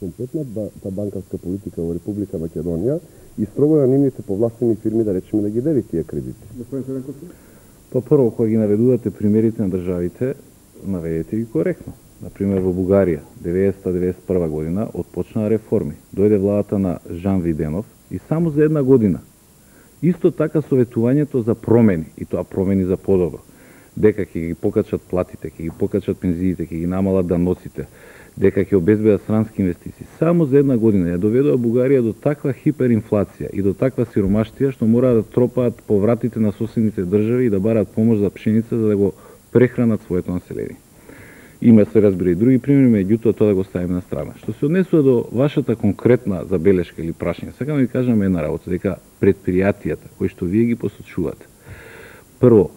комплетната банкарска политика во Република Македонија и строго на нивните повластени фирми, да речеме, да ги дели тие кредити? Господин Цренковски? Па прво, кога ги наведувате примерите на државите, наведете ги коректно. Например, во Бугарија, 90-91 година, отпочнаа реформи. Дојде владата на Жан Виденов и само за една година. Исто така советувањето за промени, и тоа промени за подобро. Дека ќе ги покачат платите, ќе ги покачат пензиите, ќе ги намалат даноците, дека ќе обезбедат странски инвестиции. Само за една година ја доведоа Бугарија до таква хиперинфлација и до таква сиромаштија, што мора да тропаат по вратите на соседните држави и да бараат помош за пшеница за да го прехранат своето население. Има се разбира и други примери, меѓутоа тоа да го ставиме на страна. Што се однесува до вашата конкретна забелешка или прашање, сакам да ви кажам една работа, дека предпријатијата кои што вие ги посочувате, прво,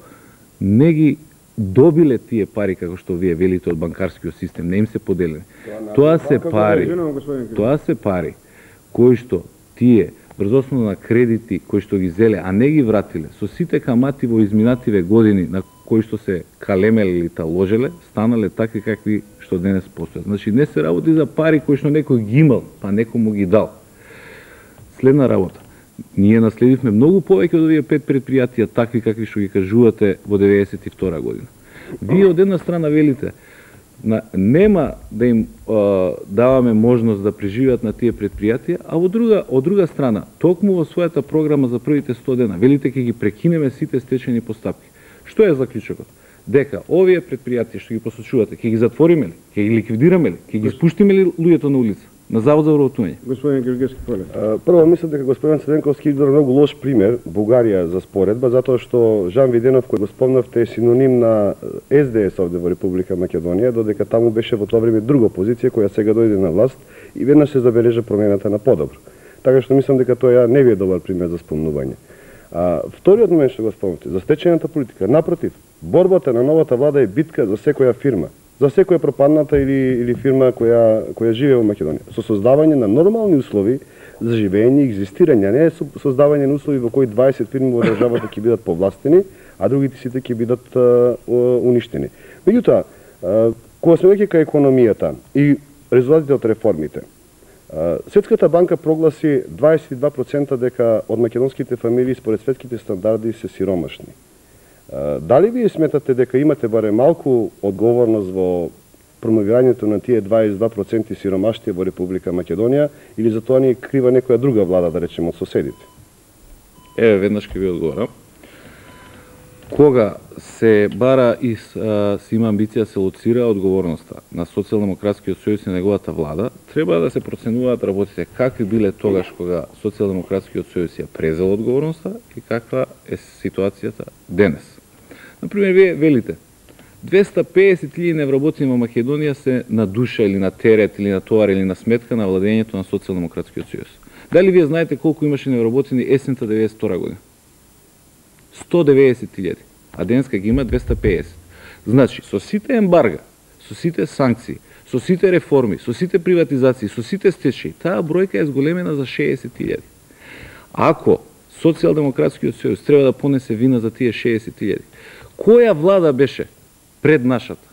не ги добиле тие пари како што вие велите од банкарскиот систем, не им се поделени. Тоа се пари кои што тие врз основа на кредити кои што ги зеле, а не ги вратиле, со сите камати во изминативе години на кои што се калемеле или таложеле, станале такви какви што денес постојат. Значи не се работи за пари кои што некој ги имал, па некому ги дал. Следна работа. Ние наследивме многу повеќе од овие 5 предпријатија такви какви што ги кажувате во 92 година. Вие од една страна велите нема да им даваме можност да преживеат на тие предпријатија, а од друга страна, токму во својата програма за првите 100 дена, велите ќе ги прекинеме сите стечени постапки. Што е заклучокот? Дека овие предпријатија што ги посочувате, ќе ги затвориме ли, ќе ги ликвидираме ли, ќе ги спуштиме ли луѓето на улица, на завод за вработување? Господин Георгиевски, прво мислам дека господин Цренковски избра многу лош пример Бугарија за споредба, затоа што Жан Виденов, кој го спомнавте, е синоним на СДС овде во Република Македонија, додека таму беше во тоа време друга опозиција која сега дојде на власт и веднаш се забележа промената на подобро. Така што мислам дека тоа не ви е добар пример за спомнување. Вториот момент што го спомнавте, за стечената политика, напротив, борбата на новата влада е битка за секоја фирма, за секоја пропадната или фирма која живее во Македонија, со создавање на нормални услови за живење и екзистирање, не создавање на услови во кои 20 фирми во државата ќе бидат повластени, а другите сите ќе бидат уништени. Меѓутоа, кога сме веќе кај економијата и резултатите од реформите, Светската банка прогласи 22% дека од македонските фамилии според светските стандарди се сиромашни. Дали вие сметате дека имате барем малку одговорност во промовирањето на тие 22% сиромаштија во Република Македонија или за тоа ни крива некоја друга влада, да речеме, од соседите? Веднаш ќе ви одговорам. Кога се бара и се има амбиција да се лоцира одговорноста на Социјалдемократскиот сојуз и неговата влада, треба да се проценуваат работите какви биле тогаш кога Социјалдемократскиот сојуз ја презел одговорноста и каква е ситуацијата денес. Например, вие велите 250.000 невработени во Македонија се на душа или на терет или на товар или на сметка на владењето на Социјалдемократскиот сојуз. Дали вие знаете колку имаше невработени есента 92 година? 190.000, а денеска ги има 250. Значи, со сите ембарга, со сите санкции, со сите реформи, со сите приватизации, со сите стечаи, таа бројка е зголемена за 60.000. Ако Социјалдемократскиот сојуз треба да понесе вина за тие 60.000, која влада беше пред нашата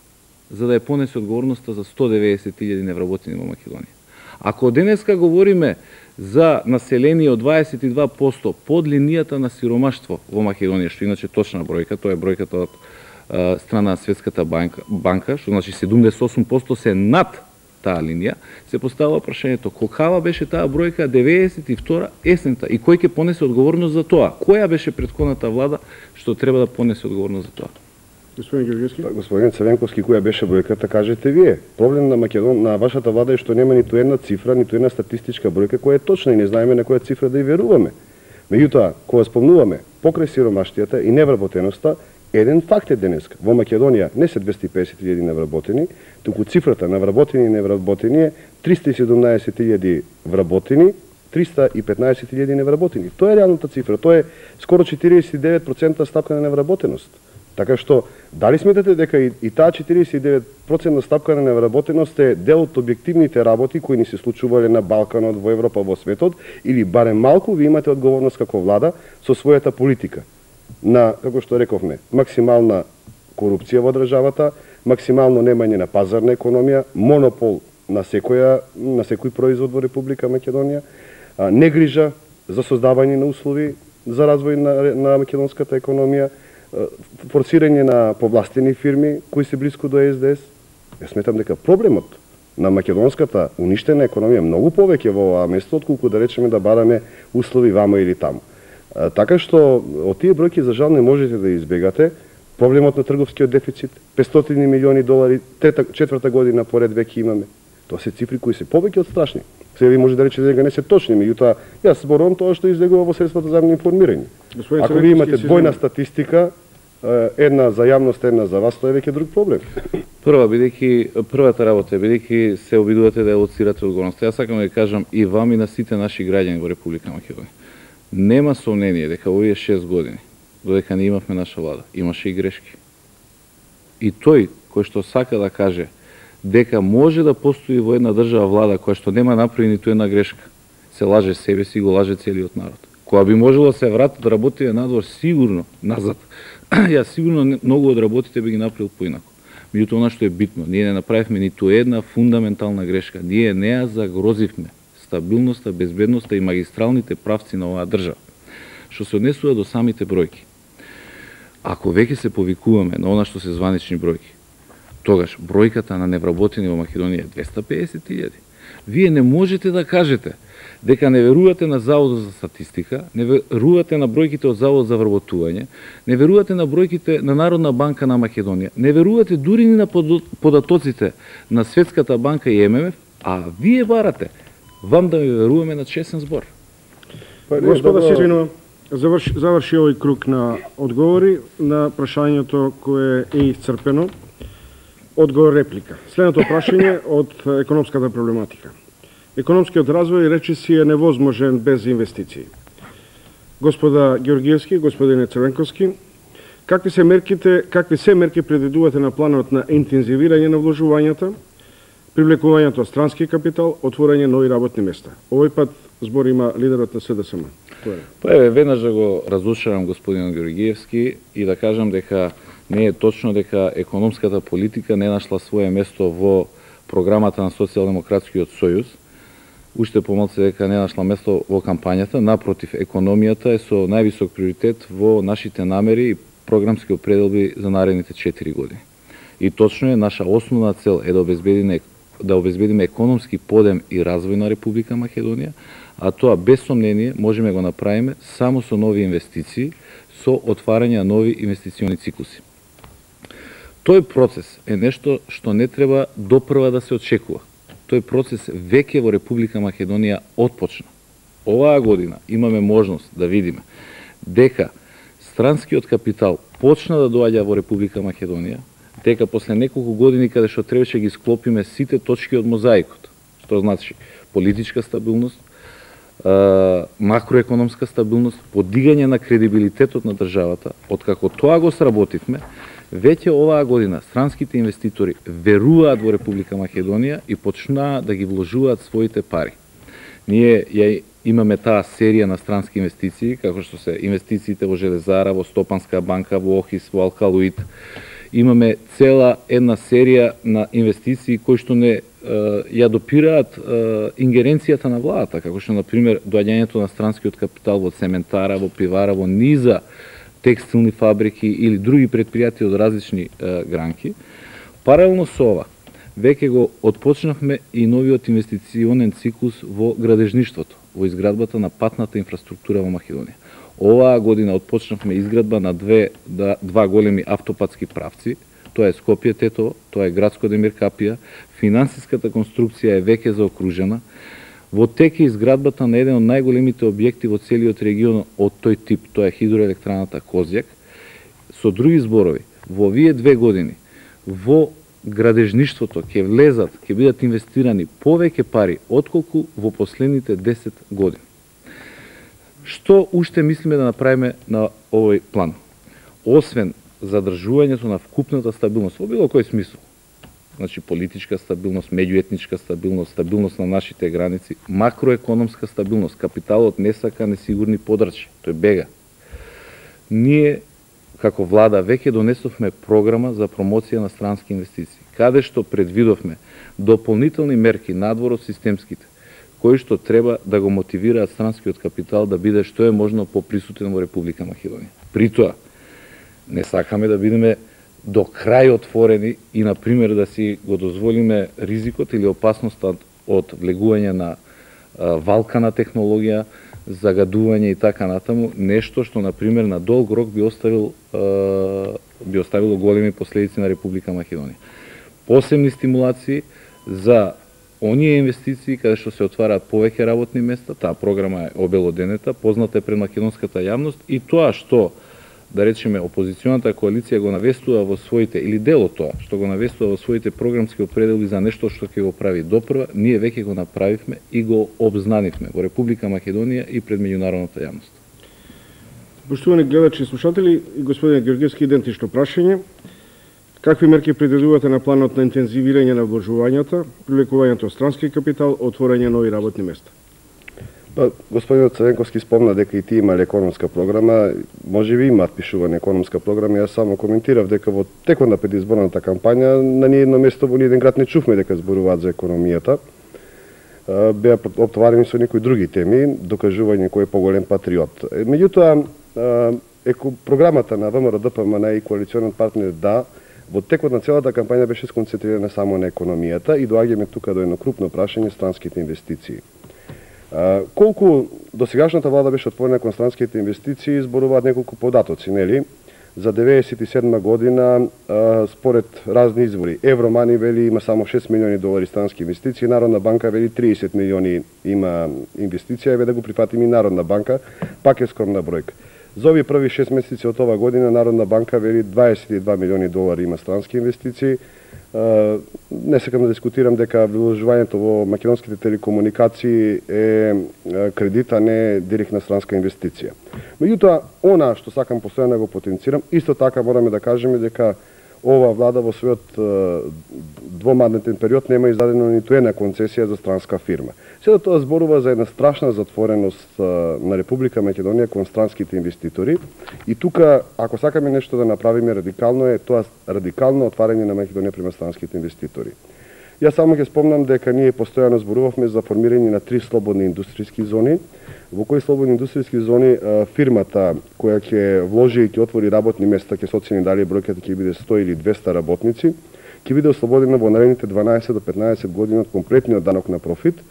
за да ја понесе одговорноста за 190.000 невработени во Македонија? Ако денеска говориме за население од 22% под линијата на сиромаштво во Македонија, што иначе точна бројка, тоа е бројката од страна на Светската банка, што значи 78% се над таа линија, се поставува прашањето колкава беше таа бројка 92 есента и кој ќе понесе одговорност за тоа? Која беше претходната влада што треба да понесе одговорност за тоа? Господин Георгиевски? Господин Цренковски, која беше бројката, кажете вие. Проблем на вашата влада е што нема ниту една цифра, ниту една статистичка бројка која е точна и не знаеме на која цифра да ја веруваме. Меѓутоа, кога спомнуваме покрај сиромаштијата и невработеноста, еден факт е денеска. Во Македонија не се 250.000 невработени, туку цифрата на вработени и невработени е 317.000 вработени, 315.000 невработени. Тоа е реалната цифра. Тоа е скоро 49% стапка на невработеност. Така што, дали сметате дека и таа 49% стапка на невработеност е дел од објективните работи кои ни се случувале на Балканот, во Европа, во светот, или барем малку ви имате одговорност како влада со својата политика на, како што рековме, максимална корупција во државата, максимално немање на пазарна економија, монопол на секој производ во Република Македонија, негрижа за создавање на услови за развој на македонската економија, форсирање на повластени фирми кои се блиску до СДС. Јас сметам дека проблемот на македонската уништена економија е многу повеќе во оваа место, отколку да речеме да бараме услови вамо или таму. Така што од тие бројки за жал не можете да избегате проблемот на трговскиот дефицит, 500 милиони долари, четврта година поред веќе имаме. Тоа се цифри кои се повеќе од страшни. Сега ви може да речете дека не се точни, меѓутоа јас зборувам тоа што излегува во средствата за јавно информирање. Ако ви имате двојна статистика, една за јавност, една за вас, тоа е веќе друг проблем. Првата работа е бидејќи се обидувате да ја лоцирате одговорноста. Јас сакам да ви кажам и вам и на сите наши граѓани во Република Македонија. Нема сомнение дека овие 6 години, додека не имавме наша влада, имаше и грешки. И тој кој што сака да каже дека може да постои во една држава влада која што нема направи ниту една грешка, се лаже себе си и го лаже целиот народ. Која би можело да се врати да работи надвор сигурно назад, јас сигурно многу од работите би ги направил поинако. Меѓутоа, она што е битно, ние не направивме ниту една фундаментална грешка. Ние не ја загрозивме стабилноста, безбедноста и магистралните правци на оваа држава. Што се однесува до самите бројки. Ако веќе се повикуваме на она што се званични бројки, тогаш бројката на невработени во Македонија е 250.000. Вие не можете да кажете дека не верувате на Заводот за статистика, не верувате на бројките од Заводот за вработување, не верувате на бројките на Народна банка на Македонија, не верувате дури ни на податоците на Светската банка и ММФ, а вие барате вам да ви веруваме на честен збор. Господа, се извинувам, заврши овој круг на одговори на прашањето кое е исцрпено. Одговор реплика. Следното прашање од економската проблематика. Економскиот развој речиси е невозможен без инвестиции. Господа Георгиевски, господине Црвенковски, какви се мерки предвидувате на планот на интензивирање на вложувањата, привлекувањето од странски капитал, отворање нови работни места? Овој пат збор има лидерот на СДСМ. Па еве, веднаш да го разушарам господин Георгиевски и да кажам дека не е точно дека економската политика не нашла свое место во програмата на Социјалдемократскиот сојуз. Уште помалку дека не нашла место во кампањата, напротив, економијата е со највисок приоритет во нашите намери и програмски определби за наредните 4 години. И точно е, наша основна цел е да обезбедиме економски подем и развој на Република Македонија, а тоа без сомнение можеме го направиме само со нови инвестиции, со отварање на нови инвестициони циклуси. Тој процес е нешто што не треба допрва да се очекува. Тој процес веќе во Република Македонија отпочна. Оваа година имаме можност да видиме дека странскиот капитал почна да доаѓа во Република Македонија, дека после неколку години каде што требаше ги склопиме сите точки од мозаикот, што значи политичка стабилност, макроекономска стабилност, подигање на кредибилитетот на државата, откако тоа го сработивме, веќе оваа година странските инвеститори веруваат во Република Македонија и почнаа да ги вложуваат своите пари. Ние ја имаме таа серија на странски инвестиции, како што се инвестициите во Железара, во Стопанска банка, во Охис, во Алкалоид. Имаме цела една серија на инвестиции кои што не ја допираат ингеренцијата на владата, како што, например, доаѓањето на странскиот капитал во цементара, во пивара, во низа текстилни фабрики или други предпријатија од различни гранки. Паралелно со ова, веќе го отпочнавме и новиот инвестиционен циклус во градежништвото, во изградбата на патната инфраструктура во Македонија. Оваа година отпочнавме изградба на два големи автопатски правци, тоа е Скопје-Тетово, тоа е Градско-Демир Капија, финансиската конструкција е веќе заокружена, во тек е изградбата на еден од најголемите објекти во целиот регион од тој тип, тоа е хидроелектраната Козјак. Со други зборови, во овие 2 години, во градежништвото ќе влезат, ќе бидат инвестирани повеќе пари отколку во последните 10 години. Што уште мислиме да направиме на овој план? Освен задржувањето на вкупната стабилност во било кој смисол, значи политичка стабилност, меѓуетничка стабилност, стабилност на нашите граници, макроекономска стабилност, капиталот не сака несигурни подрачи, тој бега. Ние, како влада, веќе донесовме програма за промоција на странски инвестиции, каде што предвидовме дополнителни мерки надвор од системските, кои што треба да го мотивираат странскиот капитал да биде што е можно поприсутен во Република Македонија. При тоа, не сакаме да бидеме до крај отворени и, например, да си го дозволиме ризикот или опасноста од влегување на валкана технологија, загадување и така натаму, нешто што, например, на долг рок би оставило големи последици на Република Македонија. Посебни стимулации за оние инвестиции каде што се отвараат повеќе работни места, таа програма е обелоденета, позната е пред македонската јавност, и тоа што, да речеме, опозиционата коалиција го навестува во своите, или дел од тоа, што го навестува во своите програмски определи за нешто што ќе го прави допрва, ние веќе го направивме и го обзнанивме во Република Македонија и пред меѓународната јавност. Поштувани гледачи и слушатели, господине Георгиевски, идентично прашање. Какви мерки предвидувате на планот на интензивирање на вложувањата, привлекувањето странски капитал, отворање нови работни места? Господинот Црвенковски спомна дека и ти имале економска програма, може би имаат пишувана економска програма, јас само коментирав дека во текот на предизборната кампања на ниедно место во ниеден град не чувме дека зборуваат за економијата. Беа обтоварени со некои други теми, докажување кој е поголем патриот. Меѓутоа, програмата на ВМРО-ДПМН и коалиционен партнер да, во текот на целата кампања беше сконцентрирана само на економијата и доаѓаме тука до едно крупно прашање, странските инвестиции. Колку досегашната влада беше отворена кон странските инвестиции, зборуваат неколку податоци, нели? За 1997 година, според разни извори, Евромани вели има само 6 милиони долари странски инвестиции, Народна банка вели 30 милиони има инвестиција, еве да го прифатим и Народна банка, пак е скромна бројка. За овие први 6 месеци од ова година Народна банка вели 22 милиони долари има странски инвестиции. Не сакам да дискутирам дека вложувањето во македонските телекомуникации е кредит, а не директна странска инвестиција. Меѓутоа, она што сакам постојано да го потенцирам, исто така мораме да кажеме дека ова влада во својот двомандатен период нема издадено ниту една концесија за странска фирма. Сето тоа зборува за една страшна затвореност на Република Македонија кон странските инвеститори и тука, ако сакаме нешто да направиме радикално, е тоа радикално отварање на Македонија према странските инвеститори. Јас само ќе спомнам дека ние постојано зборувавме за формирање на 3 слободни индустријски зони, во кои слободни индустријски зони фирмата која ќе вложи и ќе отвори работни места, ќе се оцени дали бројката ќе биде 100 или 200 работници, ќе биде ослободена во наредните 12 до 15 години од комплетниот данок на профит,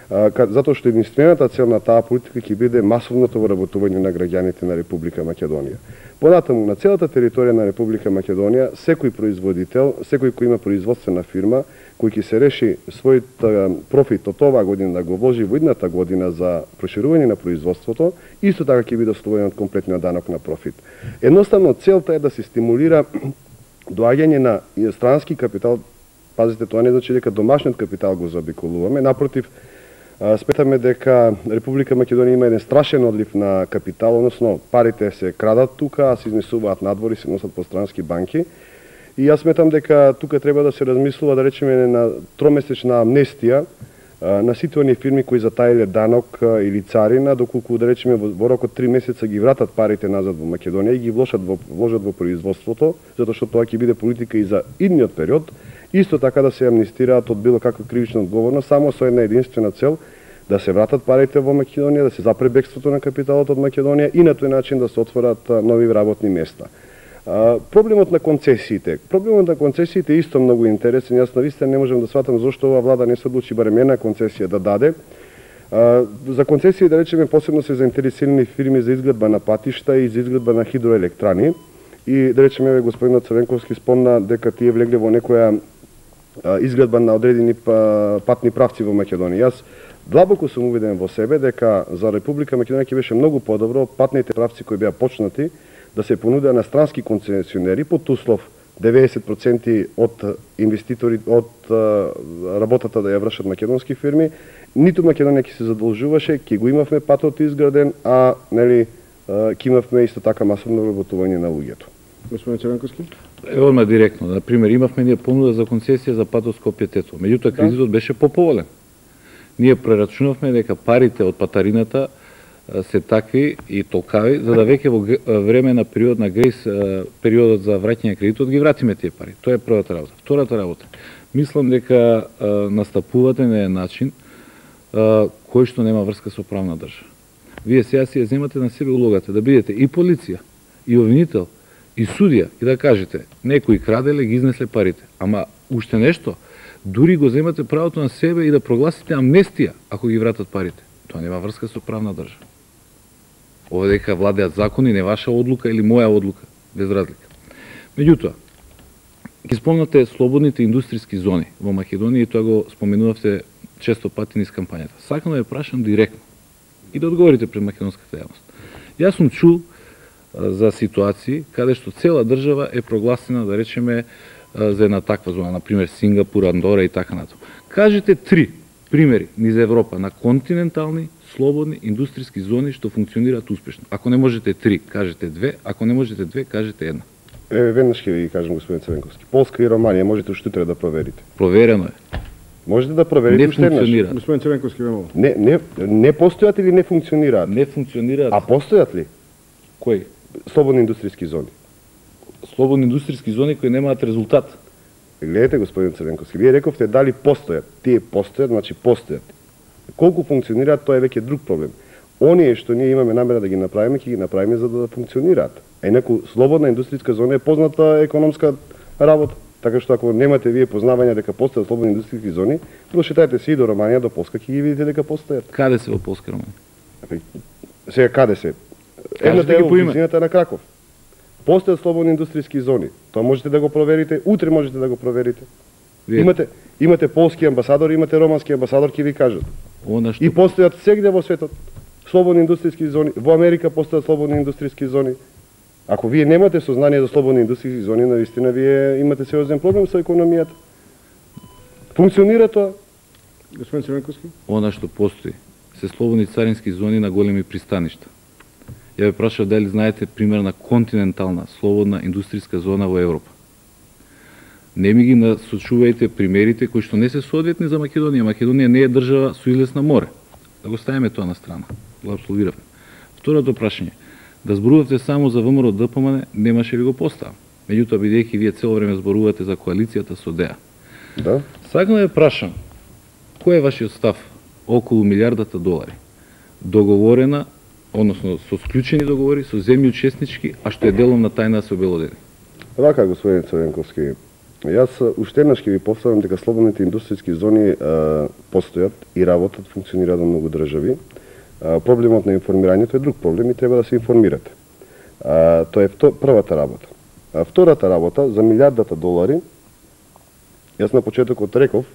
затоа што единствената цел на таа политика ќе биде масовното воработување на граѓаните на Република Македонија. Понатаму, на целата територија на Република Македонија, секој производител, секој кој има производствена фирма, кој ќе се реши својот профит од оваа година да го вложи во идната година за проширување на производството, исто така ќе биде ослободен од комплетниот данок на профит. Едноставно, целта е да се стимулира доаѓање на странски капитал. Пазите, тоа не значи дека домашниот капитал го заобиколуваме, напротив, сметаме дека Република Македонија има еден страшен одлив на капитал, односно парите се крадат тука, а се изнесуваат надвор и се носат по странски банки. И јас сметам дека тука треба да се размислува, да речеме, на тромесечна амнестија на сите оние фирми кои затаиле данок или царина, доколку, да речеме, во рок од 3 месеца ги вратат парите назад во Македонија и ги вложат во производството, затоа што тоа ќе биде политика и за идниот период. Исто така да се амнестираат од било каква кривична одговорност, само со една единствена цел, да се вратат парите во Македонија, да се запре бегството на капиталот од Македонија и на тој начин да се отворат нови работни места. Проблемот на концесиите. Проблемот на концесиите е исто многу интересен. Јас навистина не можам да сватам зошто оваа влада не се одлучи барем една концесија да даде. За концесии, да речеме, посебно се заинтересирани фирми за изградба на патишта и за изградба на хидроелектрани. И, да речеме, господинот Црвенковски спомна дека тие влегле во некоја изградба на одредени патни правци во Македонија. Јас длабоко сум уведен во себе дека за Република Македонија ќе беше многу подобро патните правци кои беа почнати да се понудеа на странски концесионери под услов 90% од инвеститори од работата да ја вршат македонски фирми. Ниту Македонија ќе се задолжуваше, ќе го имавме патот изграден, а нели ќе имавме исто така масовно вработување на луѓето. Господин Црвенковски? Одма директно. Например, имавме ние понуда за концесија за патот Скопје-Тетово. Меѓутоа, кредитот беше поповолен. Ние прерачунавме дека парите од патарината се такви и толкави, за да веќе во време на период на грейс, периодот за враќање кредитот, ги вратиме тие пари. Тоа е првата работа. Втората работа. Мислам дека настапувате на начин кој што нема врска со правна држава. Вие сега си ја земате на себе улогата да бидете и полиција, и обвинител, и судија, и да кажете некои краделе, ги изнесле парите. Ама уште нешто, дури го земате правото на себе и да прогласите амнестија ако ги вратат парите. Тоа нема врска со правна држава. Ова дека владеат закони, не ваша одлука или моја одлука, без разлика. Меѓутоа, ги спомнате слободните индустријски зони во Македонија и тоа го споменувавте често пати низ кампањата. Сакам да ве прашам директно и да одговорите пред македонската јавност. Јас сум чул за ситуации каде што цела држава е прогласена, да речеме, за една таква зона, например Сингапур, Андора и така натаму. Кажете 3 примери низ Европа на континентални, слободни индустријски зони што функционираат успешно. Ако не можете 3, кажете 2, ако не можете 2, кажете 1. Веднаш ќе ви кажам, господин Црвенковски. Полска и Романија можете уште утре да проверите. Проверено е. Можете да проверите Не уште еднаш. функционираат. Господин Црвенковски, ве молам. Не постојат или не функционираат? Не функционираат. А постојат ли Кои? слободни индустријски зони? Слободни индустријски зони кои немаат резултат. Гледате, господин Црвенковски, вие рековте дали постојат. Тие постојат, значи постојат. Колку функционираат, тоа е веќе друг проблем. Оние што ние имаме намера да ги направиме, ќе ги направиме за да функционираат. А инаку слободна индустријска зона е позната економска работа. Така што ако немате вие познавање дека постојат слободни индустријски зони, прошетајте се и до Романија, до Полска, ќе ги видите дека постојат. Каде се во Полска, Романија? Сега каде се? Едната е во близината на Краков. Постојат слободни индустријски зони. Тоа можете да го проверите, утре можете да го проверите. Имате полски амбасадор, имате романски амбасадор, ќе ви кажат. И постојат сегде во светот слободни индустријски зони. Во Америка постојат слободни индустријски зони. Ако вие немате сознание за слободни индустријски зони, навистина вие имате сериозен проблем со економијата. Функционира тоа? Господин Црвенковски? Она што постои се слободни царински зони на големи пристаништа. Ја ве прашав дали знаете пример на континентална слободна индустријска зона во Европа. Не ми ги насочувајте примерите кои што не се соодветни за Македонија. Македонија не е држава со излез на море. Да го ставиме тоа на страна. Го апсолвиравме. Второто прашање. Да зборувате само за ВМРО ДПМН, немаше ли го поставам. Меѓутоа, бидејќи вие цело време зборувате за коалицијата со ДЕА. Да. Сакам да ве прашам, кој е вашиот став околу милиардата долари договорена, односно со склучени договори со земји учеснички, а што е делом на тајна да се обелодени? Вака, господин Црвенковски, јас уште еднаш ќе ви повторам дека слободните индустријски зони постојат и работат, функционираат во многу држави. Проблемот на информирањето е друг проблем и треба да се информирате. Тоа е првата работа. Втората работа, за милиардата долари, јас на почетокот реков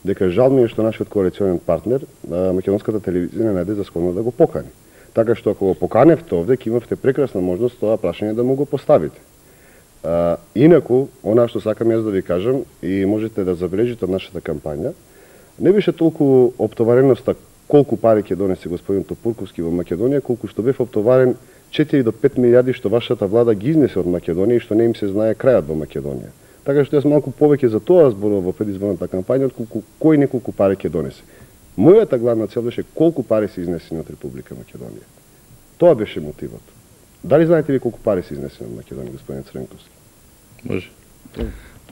дека жал ми е што нашиот коалиционен партнер, македонската телевизија, не најде за склонно да го покани. Така што ако го поканевте овде, ќе имавте прекрасна можност тоа прашање да му го поставите. Инаку, она што сакам јас да ви кажам и можете да забележите од нашата кампања, не беше толку оптовареноста колку пари ќе донесе господин Топурковски во Македонија, колку што бев оптоварен 4 до 5 милиарди што вашата влада ги изнесе од Македонија и што не им се знае крајот во Македонија. Така што јас малку повеќе за тоа зборував во предизборната кампања, отколку кој неколку пари ќе донесе. Мојата главна цел беше колку пари се изнесени од Република Македонија. Тоа беше мотивот. Дали знаете ви колку пари се изнесени од Македонија, господин Црвенковски? Може.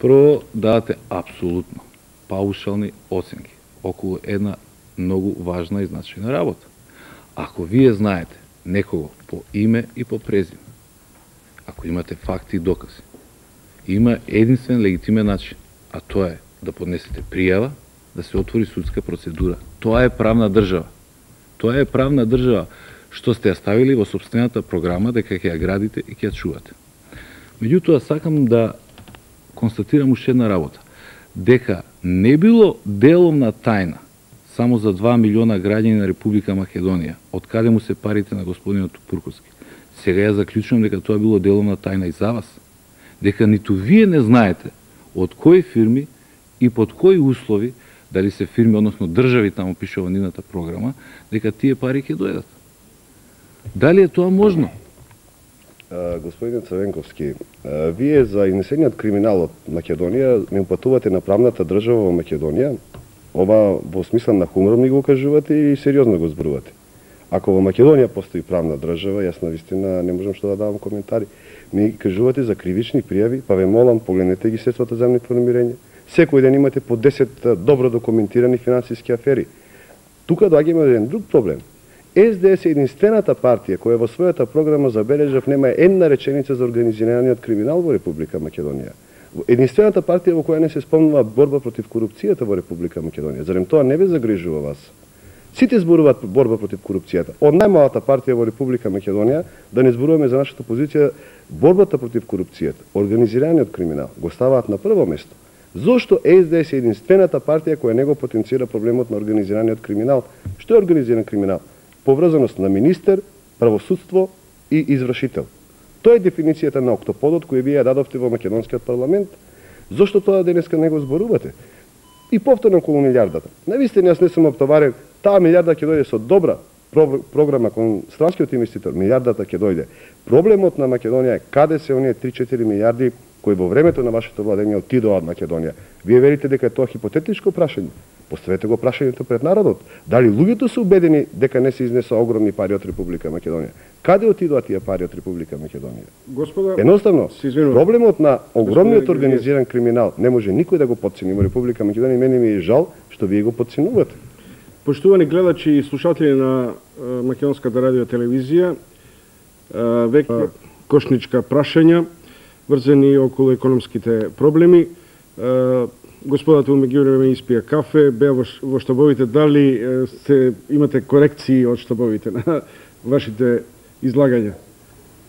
Прво дадате апсолутно паушални оценки околу една многу важна и значајна работа. Ако вие знаете некого по име и по презиме, ако имате факти и докази, има единствен легитимен начин, а тоа е да поднесете пријава, да се отвори судска процедура. Тоа е правна држава. Тоа е правна држава што сте ја ставили во собствената програма дека ќе ја градите и ќе ја чувате. Меѓутоа, сакам да констатирам уште една работа. Дека не било деломна тајна само за 2 милиона граѓани на Република Македонија, од каде му се парите на господинот Топурковски. Сега ја заклучувам дека тоа било деломна тајна и за вас. Дека ниту вие не знаете од кои фирми и под кои услови, дали се фирми, односно држави, таму пише во нивната програма, дека тие пари ќе дојдат. Дали е тоа можно? Господин Црвенковски, вие за изнесениот криминал од Македонија ме упатувате на правната држава во Македонија. Ова во смисла на хумор ми го кажувате и сериозно го зборувате. Ако во Македонија постои правна држава, јас навистина не можам што да давам коментари. Ми кажувате за кривични пријави, па ве молам, погледнете ги средствата за јавно информирање. Секој ден имате по 10 добро документирани финансиски афери. Тука доаѓаме еден друг проблем. СДС е единствената партија која во својата програма, забележав, нема една реченица за организираниот криминал во Република Македонија. Единствената партија во која не се спомнува борба против корупцијата во Република Македонија. Зарем тоа не ве загрижува вас? Сите зборуваат борба против корупцијата. Од најмалата партија во Република Македонија, да не зборуваме за нашата позиција, борбата против корупцијата, организираниот криминал го ставаат на прво место. Зошто СДС е единствената партија која не го потенцира проблемот на организираниот криминал? Што е организиран криминал? Поврзаност на министер, правосудство и извршител. Тоа е дефиницијата на октоподот кој вие ја дадовте во македонскиот парламент. Зошто тоа денеска не го зборувате? И повторно околу милијардата. Навистина, јас не сум оптоварен, таа милијарда ќе дојде со добра програма кон странскиот инвеститор, милијардата ќе дојде. Проблемот на Македонија е каде се оние 3-4 милијарди кои во времето на вашето владење отидоа од Македонија. Вие верите дека е тоа хипотетичко прашање? Поставете го прашањето пред народот. Дали луѓето се убедени дека не се изнесоа огромни пари од Република Македонија? Каде отидоа тие пари од Република Македонија? Господа, едноставно, проблемот на огромниот организиран криминал не може никој да го потцени во Република Македонија. Мене ми е жал што вие го потценувате. Поштувани гледачи и слушатели на Македонската радио телевизија, веќе кошничка прашања врзани околу економските проблеми. Господата во меѓувреме испија кафе, беа во штабовите, дали имате корекции од штабовите на вашите излагања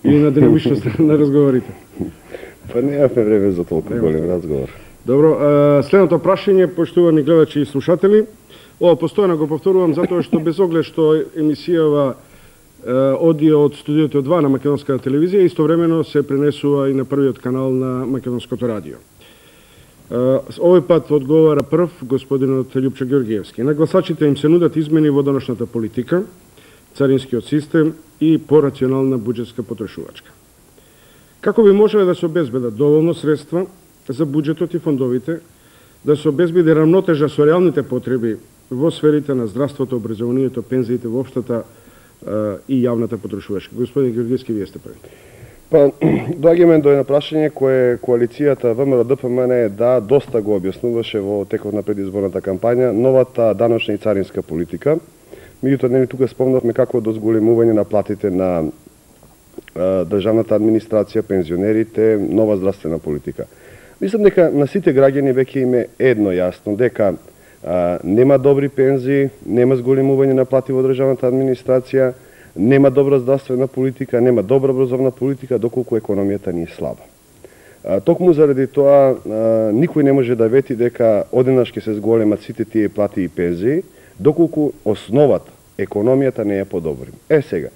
или на динамичност на разговорите? Па немаме време за толку голем разговор. Добро, следното прашање, поштувани гледачи и слушатели, ова постојано го повторувам затоа што без оглед што емисијава оди од студиото 2 на Македонската телевизија, истовремено се пренесува и на првиот канал на Македонското радио. Овој пат одговара прв господинот Љупчо Ѓоргиевски. На гласачите им се нудат измени во даношната политика, царинскиот систем и порационална буџетска потрошувачка. Како би можеле да се обезбедат доволно средства за буџетот и фондовите, да се обезбеди рамнотежа со реалните потреби во сферите на здравството, образованието, пензиите, воопштата и јавната потрошувачка? Господин Ѓоргиевски, вие сте први. Па, доаѓаме до едно прашање кое коалицијата ВМРО-ДПМН доста го објаснуваше во текот на предизборната кампања, новата даночна и царинска политика. Меѓутоа, нели тука спомнавме како до зголемување на платите на државната администрација, пензионерите, нова здравствена политика. Мислам дека на сите граѓани веќе им е едно јасно, дека нема добри пензии, нема зголемување на плати во државната администрација, нема добра здравствена политика, нема добра образовна политика, доколку економијата ни е слаба. Токму заради тоа, никој не може да вети дека одеднаш ќе се зголемат сите тие плати и пензии, доколку основата, економијата не ја подобрим. Сега,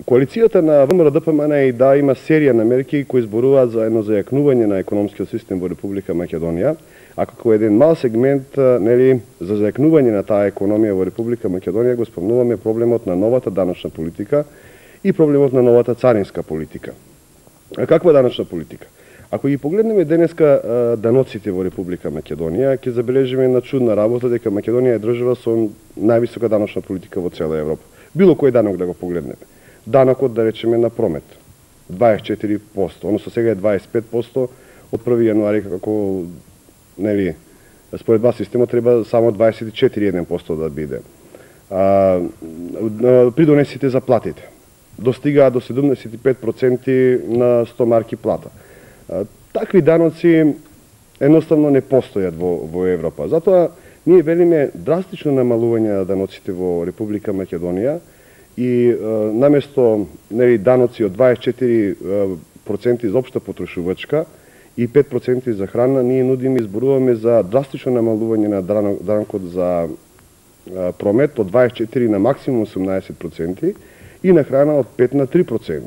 коалицијата на ВМРО-ДПМН и има серија на мерки кои зборуваат за едно зајакнување на економскиот систем во Република Македонија, а како еден мал сегмент, нели, за зајакнување на таа економија во Република Македонија го спомнуваме проблемот на новата даночна политика и проблемот на новата царинска политика. Каква даночна политика? Ако ги погледнеме денеска даноците во Република Македонија, ќе забележиме една чудна работа дека Македонија е држава со највисока даночна политика во цела Европа. Било кој данок да го погледнеме. Данокот, да речеме, на промет 24%, односно сега е 25%, од 1 јануари, како, нели, според вас системот треба само 24% да биде. Придонесите за платите достигаат до 75% на 100 марки плата. Такви даноци едноставно не постојат во Европа. Затоа ние велиме драстично намалување на даноците во Република Македонија и наместо, нели, даноци од 24% за општа потрошувачка и 5% за храна, ние нудиме и зборуваме за драстично намалување на данокот за промет од 24 на максимум 18% и на храна од 5 на 3%.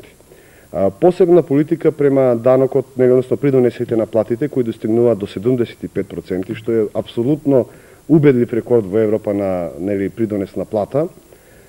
Посебна политика према данокот, односно придонесите на платите, кои достигнуваат до 75%, што е апсолутно убедлив рекорд во Европа на, нели, придонес на плата,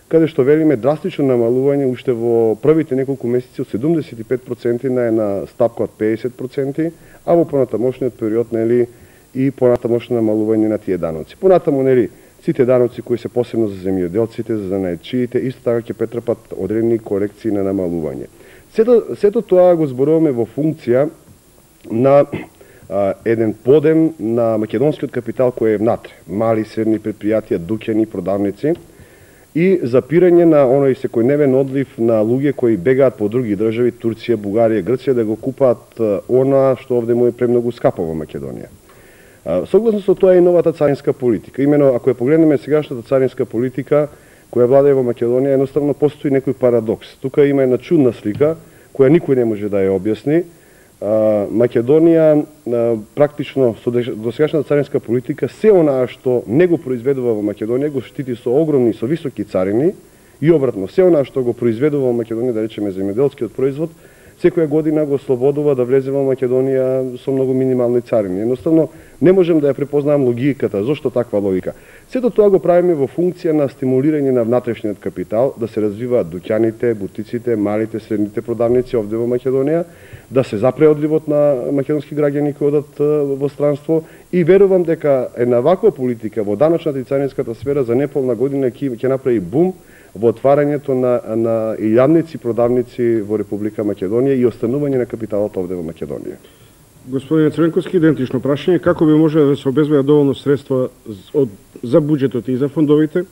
каде што велиме драстично намалување уште во првите неколку месеци од 75% на една стапка од 50%, а во понатамошниот период, нели, и понатамошно намалување на тие даноци. Понатамо, нели, сите даноци кои се посебно за земјоделците, за занаетчиите, исто така ќе претрпат одредени корекции на намалување. Сето тоа го зборуваме во функција на еден подем на македонскиот капитал кој е внатре, мали и средни предпријатија, дуќани, продавници, и запирање на оној секојдневен одлив на луѓе кои бегаат по други држави, Турција, Бугарија, Грција, да го купаат она што овде му е премногу скапо во Македонија. Согласно со тоа е и новата царинска политика. Имено, ако ја погледнеме сегашната царинска политика која владее во Македонија, едноставно постои некој парадокс. Тука има една чудна слика која никој не може да ја објасни. Македонија практично со досегашната царинска политика се онаа што не го произведува во Македонија го штити со огромни, со високи царини, и обратно, се онаа што го произведува во Македонија, да речеме земјоделскиот производ, секоја година го слободува да влезе во Македонија со многу минимални царини. Едноставно не можем да ја препознаам логиката, зошто таква логика. Сето тоа го правиме во функција на стимулирање на внатрешниот капитал, да се развиваат дуќаните, бутиците, малите, средните продавници овде во Македонија, да се запре одливот на македонски граѓани кои одат во странство, и верувам дека една ваква политика во даночната и царинската сфера за неполна година ќе направи бум во отварањето на илјадници продавници во Република Македонија и останување на капиталот овде во Македонија. Господин Црвенковски, идентично прашање, како би можело да се обезбедат доволно средства за буџетот и за фондовите,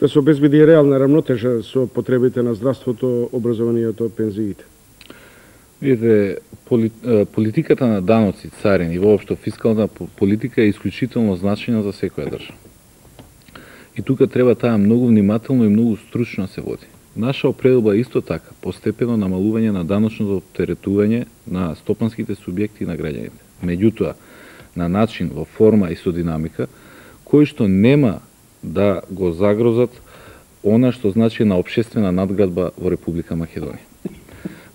да се обезбеди реална рамнотежа со потребите на здравството, образованието, пензиите? Видите, политиката на даноци, царини и воопшто фискална политика е исклучително значајна за секоја држава. И тука треба таа многу внимателно и многу стручно се води. Наша опредба исто така постепено намалување на даночното оптеретување на стопанските субјекти и на граѓаните. Меѓутоа, на начин, во форма и со динамика, кои што нема да го загрозат она што значи на општествена надградба во Република Македонија.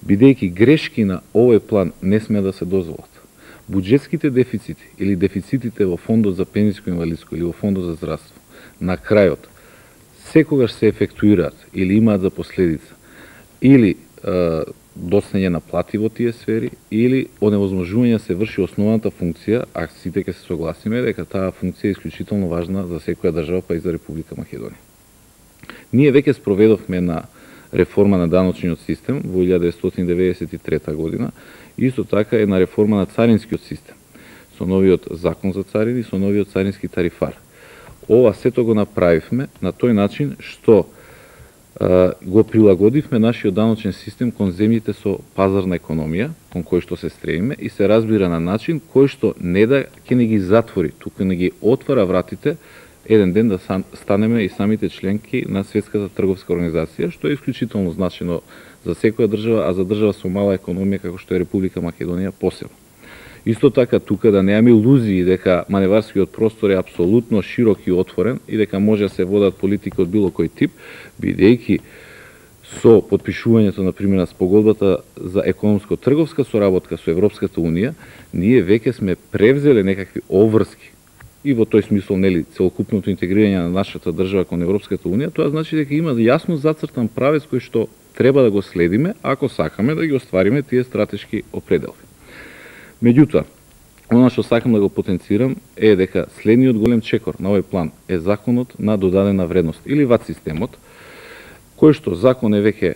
Бидејќи грешки на овој план не сме да се дозволат. Буџетските дефицити или дефицитите во фондот за пензиско инвалидско или во фондот за здравство на крајот секогаш се ефектуираат или имаат за последица или доцнење на плати во тие сфери или оневозможување се врши основната функција, а сите ќе се согласиме дека таа функција е исклучително важна за секоја држава, па и за Република Македонија. Ние веќе спроведовме на реформа на даночниот систем во 1993 година, исто така е на реформа на царинскиот систем, со новиот закон за царини, со новиот царински тарифар. Ова сето го направивме на тој начин што го прилагодивме нашиот даночен систем кон земјите со пазарна економија, кон кој што се стремиме, и се разбира на начин кој што не да ќе не ги затвори, туку не ги отвара вратите еден ден да станеме и самите членки на Светската трговска организација, што е исклучително значено за секоја држава, а за држава со мала економија како што е Република Македонија посебно. Исто така тука да немаме илузии дека маневарскиот простор е апсолутно широк и отворен и дека може да се водат политики од било кој тип, бидејќи со потпишувањето на пример на спогодбата за економско-трговска соработка со Европската унија, ние веќе сме превзеле некакви обврски и во тој смисол нели целокупното интегрирање на нашата држава кон Европската унија, тоа значи дека има јасно зацртан правец кој што треба да го следиме ако сакаме да ги оствариме тие стратешки определби. Меѓутоа, она што сакам да го потенцирам е дека следниот голем чекор на овој план е законот на додадена вредност или ВАТ системот, кој што закон е веќе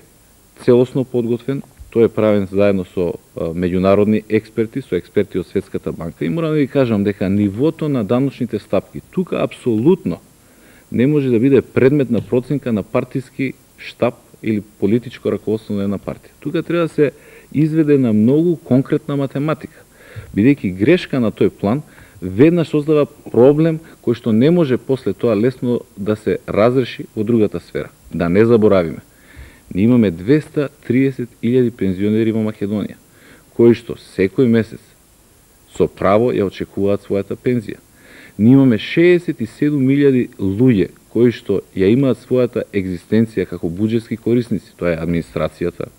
целосно подготвен, тој е правен заедно со меѓународни експерти, со експерти од Светската банка, и морам да ви кажам дека нивото на даночните стапки тука апсолутно не може да биде предмет на проценка на партиски штаб или политичко раководство на една партија. Тука треба да се изведе на многу конкретна математика, бидејќи грешка на тој план веднаш создава проблем кој што не може после тоа лесно да се разреши во другата сфера. Да не заборавиме, ние имаме 230.000 пензионери во Македонија, кои што секој месец со право ја очекуваат својата пензија. Ние имаме 67.000 луѓе кои што ја имаат својата екзистенција како буџетски корисници. Тоа е администрацијата,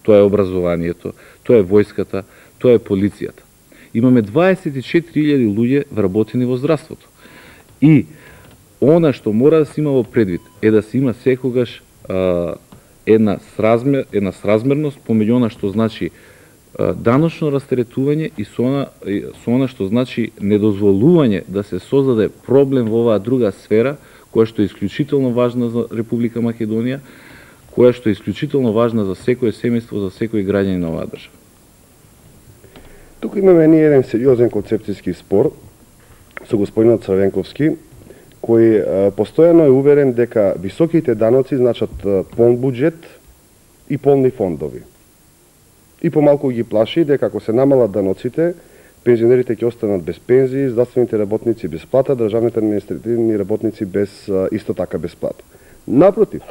тоа е образованието, тоа е војската, тоа е полицијата. Имаме 24.000 луѓе вработени во здравството. И она што мора да се има во предвид е да се има секогаш една сразмерност помеѓу она што значи даночно растретување и со она што значи недозволување да се создаде проблем во оваа друга сфера која што е исклучително важна за Република Македонија, која што е исклучително важна за секое семејство, за секој граѓанин на оваа држава. Тука имаме ние еден сериозен концепцијски спор со господинот Црвенковски, кој постојано е уверен дека високите даноци значат полн буџет и полни фондови. И помалку ги плаши дека ако се намалат даноците, пензионерите ќе останат без пензии, здравствените работници без плата, државните административни работници без исто така без плата. Напротив,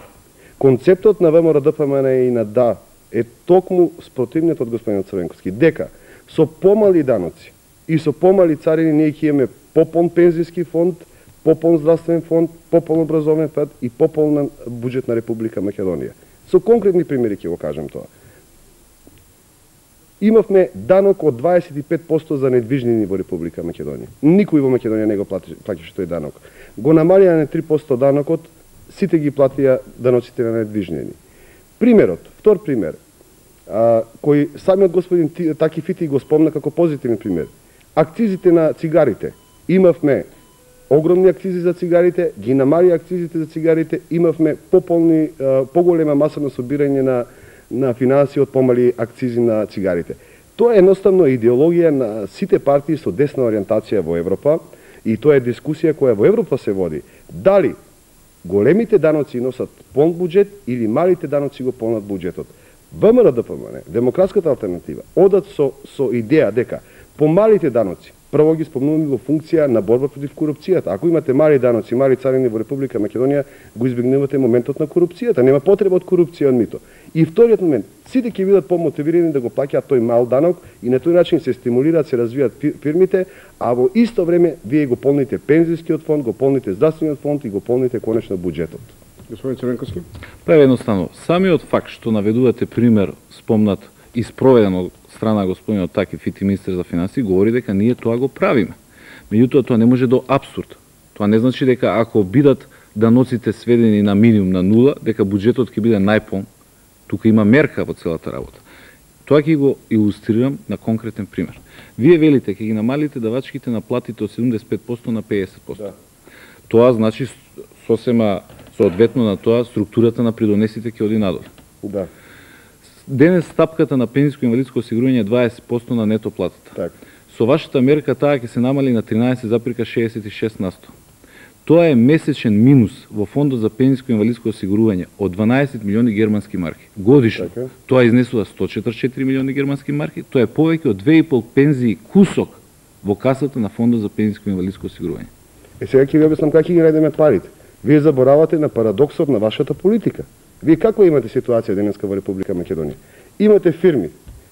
концептот на ВМРО-ДПМН и на ДА е токму спротивниот од господинот Црвенковски, дека со помали даноци и со помали царини ние ќе имаме пополн пензиски фонд, пополн здравствен фонд, пополн образовен фонд и пополн буџет на Република Македонија. Со конкретни примери ќе го кажем тоа. Имавме данок од 25% за недвижнини во Република Македонија. Никој во Македонија не го плаќаше тој данок. Го намалија на 3% данокот, сите ги платија даноците на недвижнини. Примерот, втор пример, кој самиот господин Таки Фити го спомна како позитивен пример. Акцизите на цигарите. Имавме огромни акцизи за цигарите, ги намали акцизите за цигарите, имавме поголема маса на собирање на финанси од помали акцизи на цигарите. Тоа е едноставно идеологија на сите партии со десна ориентација во Европа и тоа е дискусија која во Европа се води. Дали големите даноци носат полн буџет или малите даноци го полнат буџетот? ВМРО-ДПМН, Демократската алтернатива, одат со идеја дека помалите даноци прво ги спомнуваме во функција на борба против корупцијата. Ако имате мали даноци, мали царини во Република Македонија, го избегнувате моментот на корупцијата. Нема потреба од корупција од мито. И вториот момент, сите ќе бидат помотивирани да го плаќаат тој мал данок и на тој начин се стимулираат, се развијат фирмите, а во исто време вие го полните пензискиот фонд, го полните здравствениот фонд и го полните конечно буџетот. Господин Црвенковски? Па едноставно, самиот факт што наведувате пример спомнат и спроведен од страна господинот Таки Фити, министер за финансии, говори дека ние тоа го правиме. Меѓутоа, тоа не може до апсурд. Тоа не значи дека ако бидат даноците сведени на минимум, на нула, дека буџетот ќе биде најполн. Тука има мерка во целата работа. Тоа ќе го илустрирам на конкретен пример. Вие велите ќе ги намалите давачките на платите од 75% на 50%. Да. Тоа значи сосема соодветно на тоа структурата на придонесите ќе оди надолу. Да. Денес стапката на пензиско инвалидско осигурување е 20% на нето платата. Так. Со вашата мерка таа ќе се намали на 13,66%. Тоа е месечен минус во фондот за пензиско инвалидско осигурување од 12 милиони германски марки. Годишно тоа изнесува 144 милиони германски марки, тоа е повеќе од 2,5 пензии кусок во касата на фондот за пензиско инвалидско осигурување. Сега ќе ви објаснам како ќе ги најдеме парите. Вие заборавате на парадоксот на вашата политика. Вие каква имате ситуација денеска во Република Македонија? Имате фирми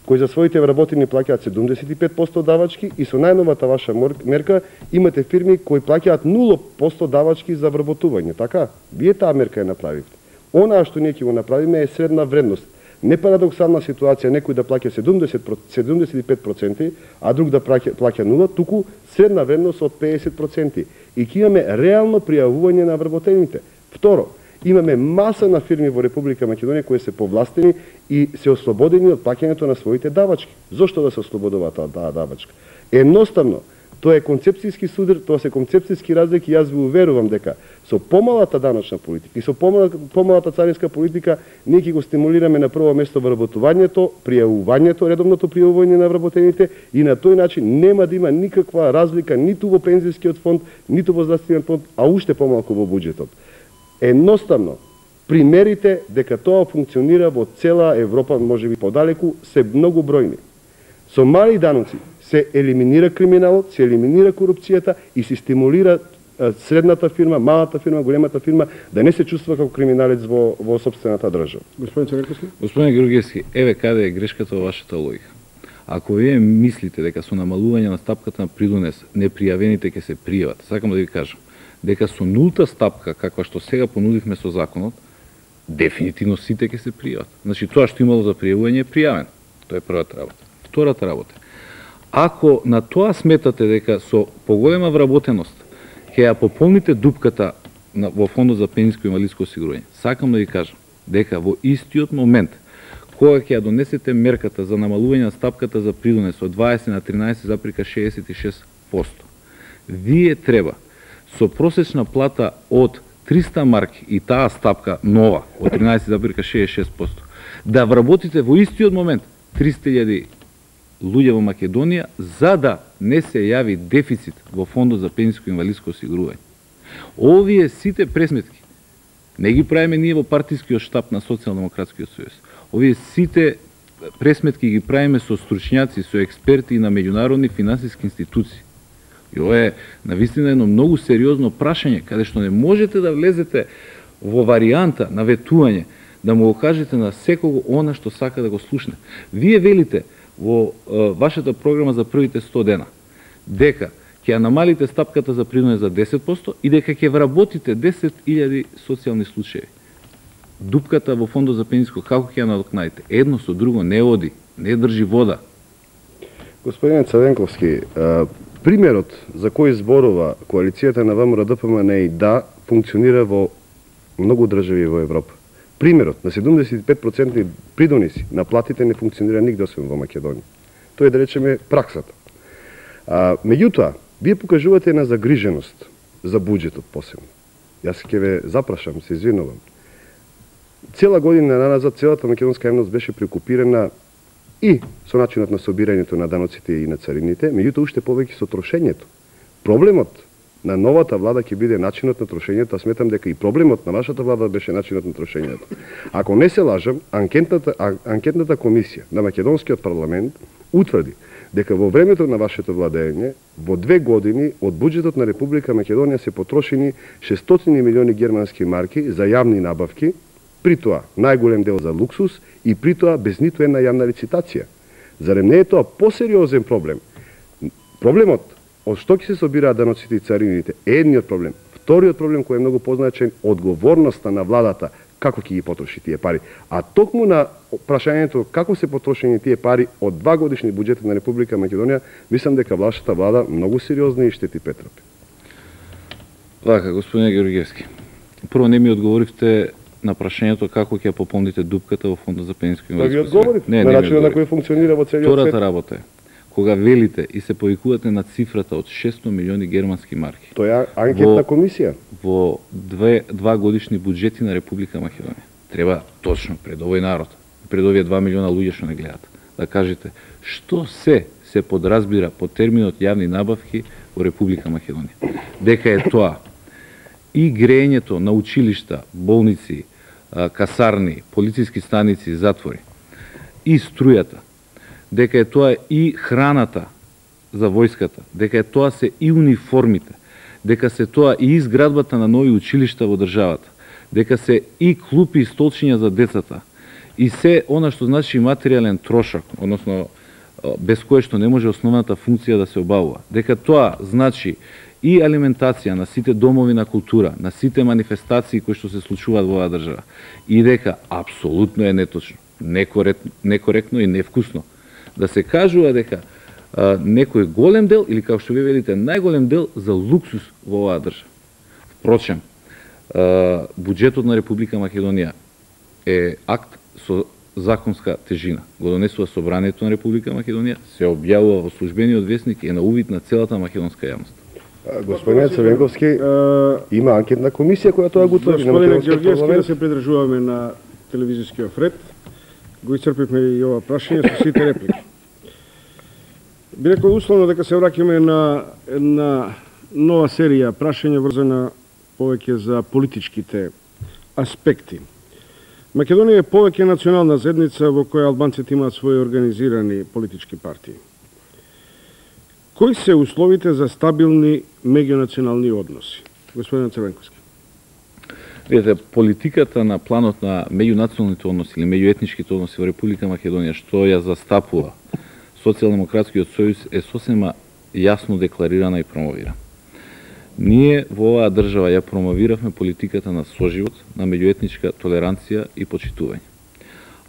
кои за своите вработени плаќаат 75% давачки и со најновата ваша мерка имате фирми кои плаќаат 0% давачки за вработување, така? Вие таа мерка ја направивте. Онаа што ние ќе го направиме е средна вредност. Не парадоксална ситуација некој да плаќа 75%, а друг да плаќа 0%, туку средна вредност од 50%. И ќе имаме реално пријавување на вработените. Второ, имаме маса на фирми во Република Македонија кои се повластени и се ослободени од плаќањето на своите давачки. Зошто да се ослободува таа давачка? Едноставно, тоа е концепцијски судар, тоа се концепцијски разлики и јас ви уверувам дека со помалата даночна политика и со помалата царинска политика ние ќе го стимулираме на прво место вработувањето, пријавувањето, редовното пријавување на вработените и на тој начин нема да има никаква разлика ниту во пензискиот фонд, ниту во здравствениот фонд, а уште помалку во буџетот. Едноставно, примерите дека тоа функционира во цела Европа, можеби подалеку, се многу бројни. Со мали даноци се елиминира криминалот, се елиминира корупцијата и се стимулира средната фирма, малата фирма, големата фирма да не се чувства како криминалец во сопствената држава. Господин Црвенковски? Господин Георгиевски, еве каде е грешката во вашата логика. Ако вие мислите дека со намалување на стапката на придонес непријавените ќе се пријават, сакам да ви кажам дека со нулта стапка, каква што сега понудивме со законот, дефинитивно сите ќе се пријават. Значи, тоа што имало за пријавување е пријавено. Тоа е првата работа. Втората работа. Ако на тоа сметате дека со поголема вработеност ќе ја пополните дупката во фондот за пензиско и инвалидско осигурување, сакам да ви кажам дека во истиот момент кога ќе ја донесете мерката за намалување на стапката за придонес од 20 на 13,66%, вие треба со просечна плата од 300 марки и таа стапка нова од 13,66%, да вработите во истиот момент 300.000 луѓе во Македонија, за да не се јави дефицит во фондот за пензиско инвалидско осигурување. Овие сите пресметки не ги правиме ние во партискиот штаб на Социјалдемократскиот сојуз. Овие сите пресметки ги правиме со стручњаци, со експерти на меѓународни финансиски институции. И ова е навистина едно многу сериозно прашање, каде што не можете да влезете во варијанта на ветување, да му го кажете на секого она што сака да го слушне. Вие велите во вашата програма за првите 100 дена дека ќе ја намалите стапката за принуде за 10% и дека ќе вработите 10.000 социјални случаи. Дупката во фондот за пензиско како ќе ја надокнадите? Едно со друго не оди, не држи вода. Господине Црвенковски, примерот за кој зборува коалицијата на ВМРО-ДПМН и да функционира во многу држави во Европа. Примерот на 75% придониси на платите не функционира нигде освен во Македонија. Тоа е, да речеме, праксата. Меѓутоа, вие покажувате една загриженост за буџетот посебно. Јас ќе ве запрашам, се извинувам. Цела година наназад целата македонска јавност беше преокупирана и со начинот на собирањето на даноците и на царините, меѓутоа уште повеќе со трошењето. Проблемот на новата влада ќе биде начинот на трошењето, а сметам дека и проблемот на вашата влада беше начинот на трошењето. Ако не се лажам, анкетната комисија на македонскиот парламент утврди дека во времето на вашето владење, во 2 години од буџетот на Република Македонија се потрошени 600 милиони германски марки за јавни набавки, при тоа најголем дел за луксус и при тоа без ниту една јавна лицитација. Зарем не е тоа посериозен проблем? Проблемот од што ќе се собираат даноците и царините е едниот проблем. Вториот проблем кој е многу позначен, одговорноста на владата како ќе ги потроши тие пари. А токму на прашањето како се потрошени тие пари од 2 годишни буџети на Република Македонија, мислам дека вашата влада многу сериозни и штети претрпи. Вака, господине Георгиевски, прво не ми одговоривте на прашањето како ќе пополните дупката во фондот за пензиско инвалидско осигурување. Да ви одговорив на начинот на кој функционира во целиот свет. Втората работа е кога велите и се повикувате на цифрата од 600 милиони германски марки. Тоа е анкетна комисија. Во 2 годишни буџети на Република Македонија. Треба точно пред овој народ, пред овие 2 милиона луѓе што не гледаат, да кажете што се подразбира под терминот јавни набавки во Република Македонија. Дека е тоа и грејењето на училишта, болници, касарни, полициски станици, затвори, и струјата, дека е тоа и храната за војската, дека е тоа се и униформите, дека се тоа и изградбата на нови училишта во државата, дека се и клупи и столчиња за децата, и се она што значи материјален трошок, односно без кое што не може основната функција да се обавува, дека тоа значи и алиментација на сите домови на култура, на сите манифестации кои што се случуваат во оваа држава, и дека апсолутно е неточно, некоректно и невкусно да се кажува дека некој голем дел, или како што ви велите, најголем дел за луксус во оваа држава. Впрочем, буџетот на Република Македонија е акт со законска тежина. Го донесува Собранието на Република Македонија, се објавува во службениот весник и на увид на целата македонска јавност. Господине Црвенковски, има анкетна комисија која тоа го утврди на македонскиот Георгиевски, парламент. да се придржуваме на телевизискиот ред. Го исцрпивме и ова прашање со сите реплики. Би рекол условно дека се враќаме на една нова серија прашања врзана повеќе за политичките аспекти. Македонија е повеќе национална заедница во која албанците имаат своји организирани политички партии. Кои се условите за стабилни меѓунационални односи? Господин Црвенковски. Видете, политиката на планот на меѓунационалните односи или меѓуетничките односи во Република Македонија, што ја застапува Социјалдемократскиот сојуз, е сосема јасно декларирана и промовирана. Ние во оваа држава ја промовиравме политиката на соживот, на меѓуетничка толеранција и почитување.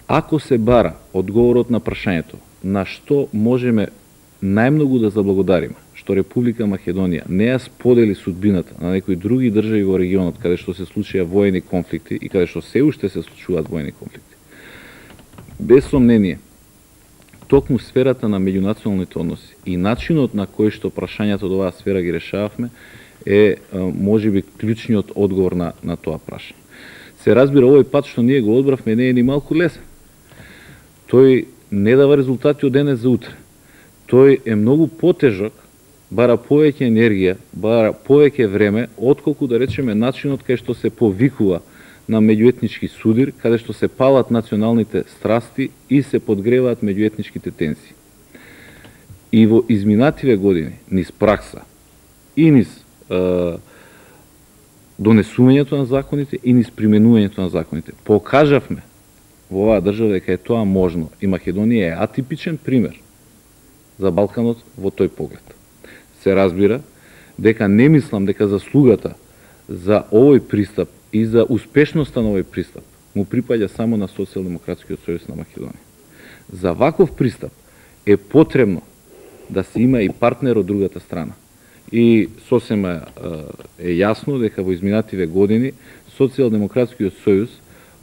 Ако се бара одговорот на прашањето на што можеме најмногу да заблагодариме, што Република Македонија не ја сподели судбината на некои други држави во регионот каде што се случија воени конфликти и каде што се уште се случуваат воени конфликти. Без сомнение, токму сферата на меѓунационалните односи и начинот на кој што прашањата од оваа сфера ги решававме, е можеби клучниот одговор на тоа прашање. Се разбира, овој пат што ние го одбравме не е ни малку лесен. Тој не дава резултати од денес за утре. Тој е многу потежок, бара повеќе енергија, бара повеќе време, отколку да речеме начинот кај што се повикува на меѓуетнички судир, каде што се палат националните страсти и се подгреваат меѓуетничките тензии. И во изминативе години, низ пракса и низ донесувањето на законите и низ применувањето на законите, покажавме во оваа држава дека е тоа можно и Македонија е атипичен пример за Балканот во тој поглед. Се разбира дека не мислам дека заслугата за овој пристап и за успешноста на овој пристап му припаѓа само на Социјалдемократскиот сојуз на Македонија. За ваков пристап е потребно да се има и партнер од другата страна. И сосема е јасно дека во изминативе години Социјалдемократскиот сојуз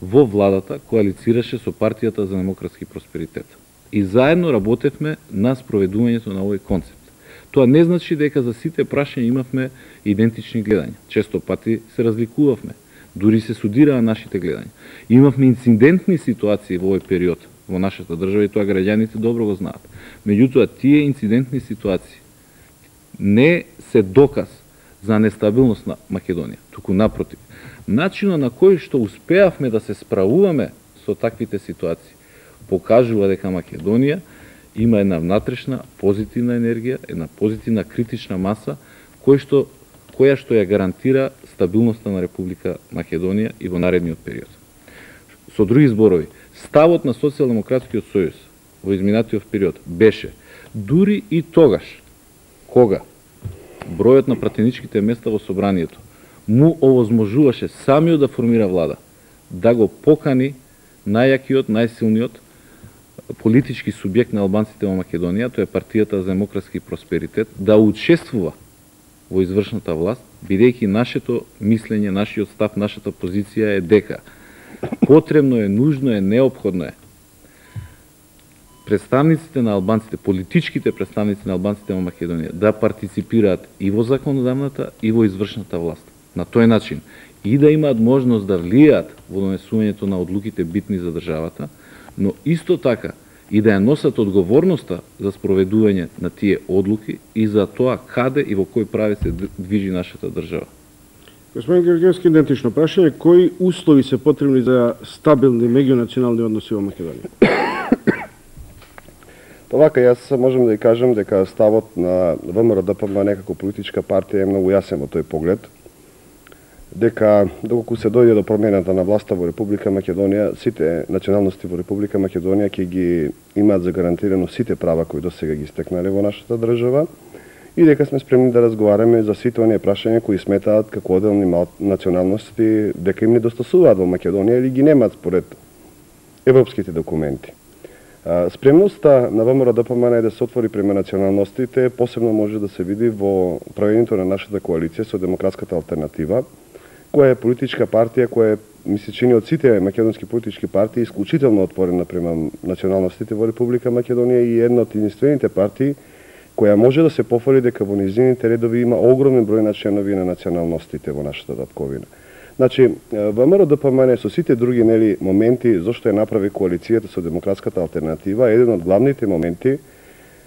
во владата коалицираше со партијата за демократски просперитет. И заедно работевме на спроведувањето на овој концепт. Тоа не значи дека за сите прашања имавме идентични гледања. Често пати се разликувавме, дури се судираа нашите гледања. Имавме инцидентни ситуации во овој период во нашата држава и тоа граѓаните добро го знаат. Меѓутоа, тие инцидентни ситуации не се доказ за нестабилност на Македонија, туку напротив. Начинот на кој што успеавме да се справуваме со таквите ситуации покажува дека Македонија има една внатрешна позитивна енергија, една позитивна критична маса која што ја гарантира стабилноста на Република Македонија и во наредниот период. Со други зборови, ставот на Социјалдемократскиот сојуз во изминатиот период беше дури и тогаш кога бројот на пратеничките места во собранието му овозможуваше самиот да формира влада, да го покани најакиот, најсилниот политички субјект на албанците во Македонија, тоа е партијата за демократски просперитет, да учествува во извршната власт, бидејќи нашето мислење, нашиот став, нашата позиција е дека потребно е, нужно е, неопходно е представниците на албанците, политичките представници на албанците во Македонија да партиципираат и во законодавната и во извршната власт. На тој начин и да имаат можност да влијаат во донесувањето на одлуките битни за државата, но исто така и да ја носат одговорноста за спроведување на тие одлуки и за тоа каде и во кој прави се движи нашата држава. Господин Георгиевски, идентично прашање, кои услови се потребни за стабилни меѓунационални односи во Македонија? Вака, јас можам да ја кажам дека ставот на ВМРО-ДПМН како политичка партија е многу јасен во тој поглед, дека доколку се дојде до промената на власта во Република Македонија, сите националности во Република Македонија ќе ги имаат загарантирано сите права кои досега ги стекнале во нашата држава и дека сме спремни да разговараме за сите оние прашања кои сметаат како одделни националности дека им недостасуваат во Македонија или ги немаат според европските документи. Спремноста на ВМРО-ДПМН е да се отвори према националностите, посебно може да се види во правењето на нашата коалиција со Демократската алтернатива, која е политичка партија која ми се чини од сите македонски политички партии исклучително отворена према националностите во Република Македонија и една од единствените партии која може да се пофали дека во низините редови има огромен број на членови на националностите во нашата татковина. Значи, ВМРО-ДПМН со сите други моменти зашто ја направи коалицијата со Демократската алтернатива, еден од главните моменти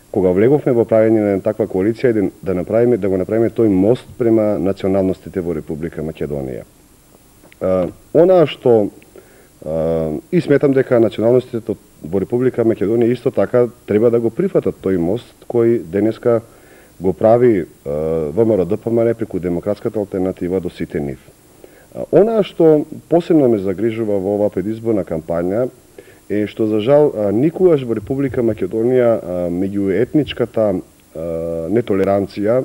кога влеговме во правење на таква коалиција е да го направиме тој мост према националностите во Република Македонија. Она што и сметам дека националностите во Република Македонија исто така треба да го прифатат тој мост кој денеска го прави ВМРО-ДПМН преку Демократската алтернатива до сите нив. Она што посебно ме загрижува во оваа предизборна кампања е што за жал никогаш во Република Македонија меѓуетничката нетолеранција,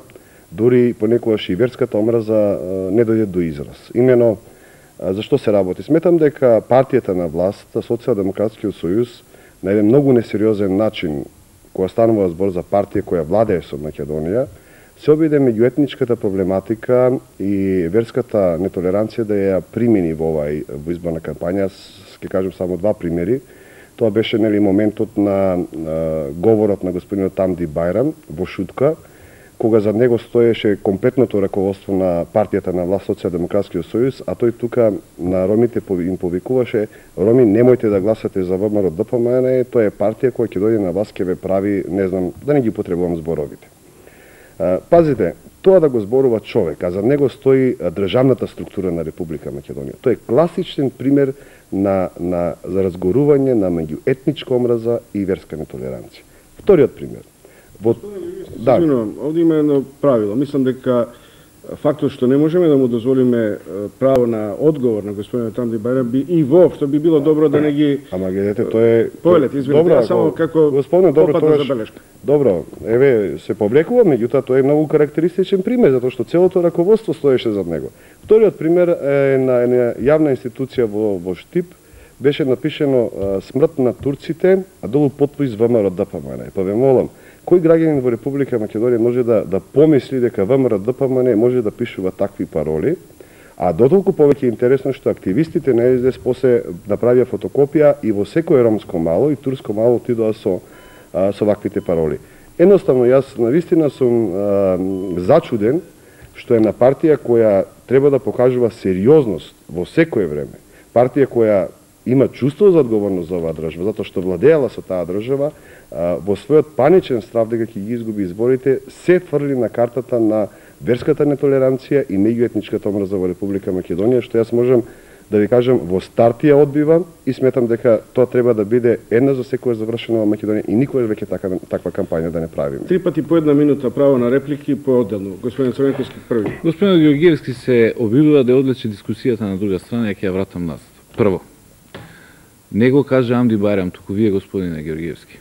дури понекогаш и верската омраза не дојде до израз. Имено зашто се работи? Сметам дека партијата на власт, Социјалдемократскиот сојуз, на еден многу несериозен начин, кога станува збор за партија која владее со Македонија, се обиде меѓуетничката проблематика и верската нетолеранција да ја примени во изборна кампања. Ќе кажам само два примери. Тоа беше моментот на говорот на господинот Тамди Бајрам во Шутка, кога за него стоеше комплетното раководство на партијата на власт Социјалдемократскиот сојуз, а тој тука на ромите им повикуваше: "Роми, немојте да гласате за ВМРО-ДПМН, тоа е партија која ќе дојде на власт, ќе ве прави, не знам, да не ги потребувам зборовите." Пазите, тоа да го зборува човек, а за него стои државната структура на Република Македонија. Тоа е класичен пример за разгорување на меѓуетничка омраза и верска нетолеранција. Вториот пример. Да. Овде има едно правило. Мислам дека фактот што не можеме да му дозволиме право на одговор на господинот Тамди Бајрам би и воопшто би било добро да не ги... Ама гледате, тоа е... Повелете, извинете, само како попатна забелешка. Добро, еве, се побрекува, меѓутоа тоа е многу карактеристичен пример, затоа што целото раководство стоеше зад него. Вториот пример е на јавна институција во Штип, беше напишено "Смрт на турците", а долу потпис ВМРО-ДПМН. Па ве молам, кој граѓанин во Република Македонија може да помисли дека ВМРО-ДПМН може да пишува такви пароли, а дотолку повеќе интересно што активистите на СДС после направија фотокопија и во секој ромско мало и турско мало отидоа со ваквите пароли. Едноставно, јас навистина сум зачуден што е на партија која треба да покажува сериозност во секое време, партија која има чувство за одговорност за оваа држава, затоа што владеела со таа држава, во својот паничен страв дека ќе ги изгуби изборите, се фрли на картата на верската нетолеранција и меѓуетничката омраза во Република Македонија, што јас можам да ви кажам во старт ја одбивам и сметам дека тоа треба да биде една за секоја завршена во Македонија и никогаш веќе таква кампања да не правиме. 3 пати по 1 минута право на реплики поодделно. Господин Црвенковски први. Господин Георгиевски се обидува да одлече дискусијата на друга страна, ја ќе ја вратам назад. Прво, не го кажа Амди Бајрам, туку вие, господине Георгиевски,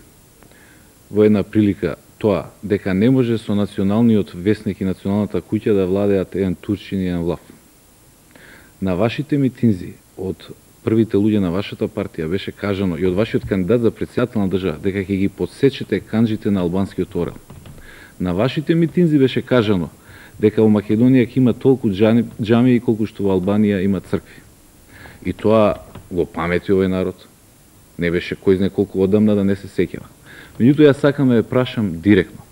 во една прилика тоа, дека не може со националниот весник и националната куќа да владеат еден турчин и еден влав. На вашите митинзи од првите луѓе на вашата партија беше кажано и од вашиот кандидат за претседател на држава дека ќе ги подсечете канџите на албанскиот орел. На вашите митинзи беше кажано дека во Македонија ќе има толку џамии колку што во Албанија има цркви. И тоа го памети овој народ. Не беше кој знае колку одамна да не се сеќава. Меѓутоа, јас сакам да ја прашам директно.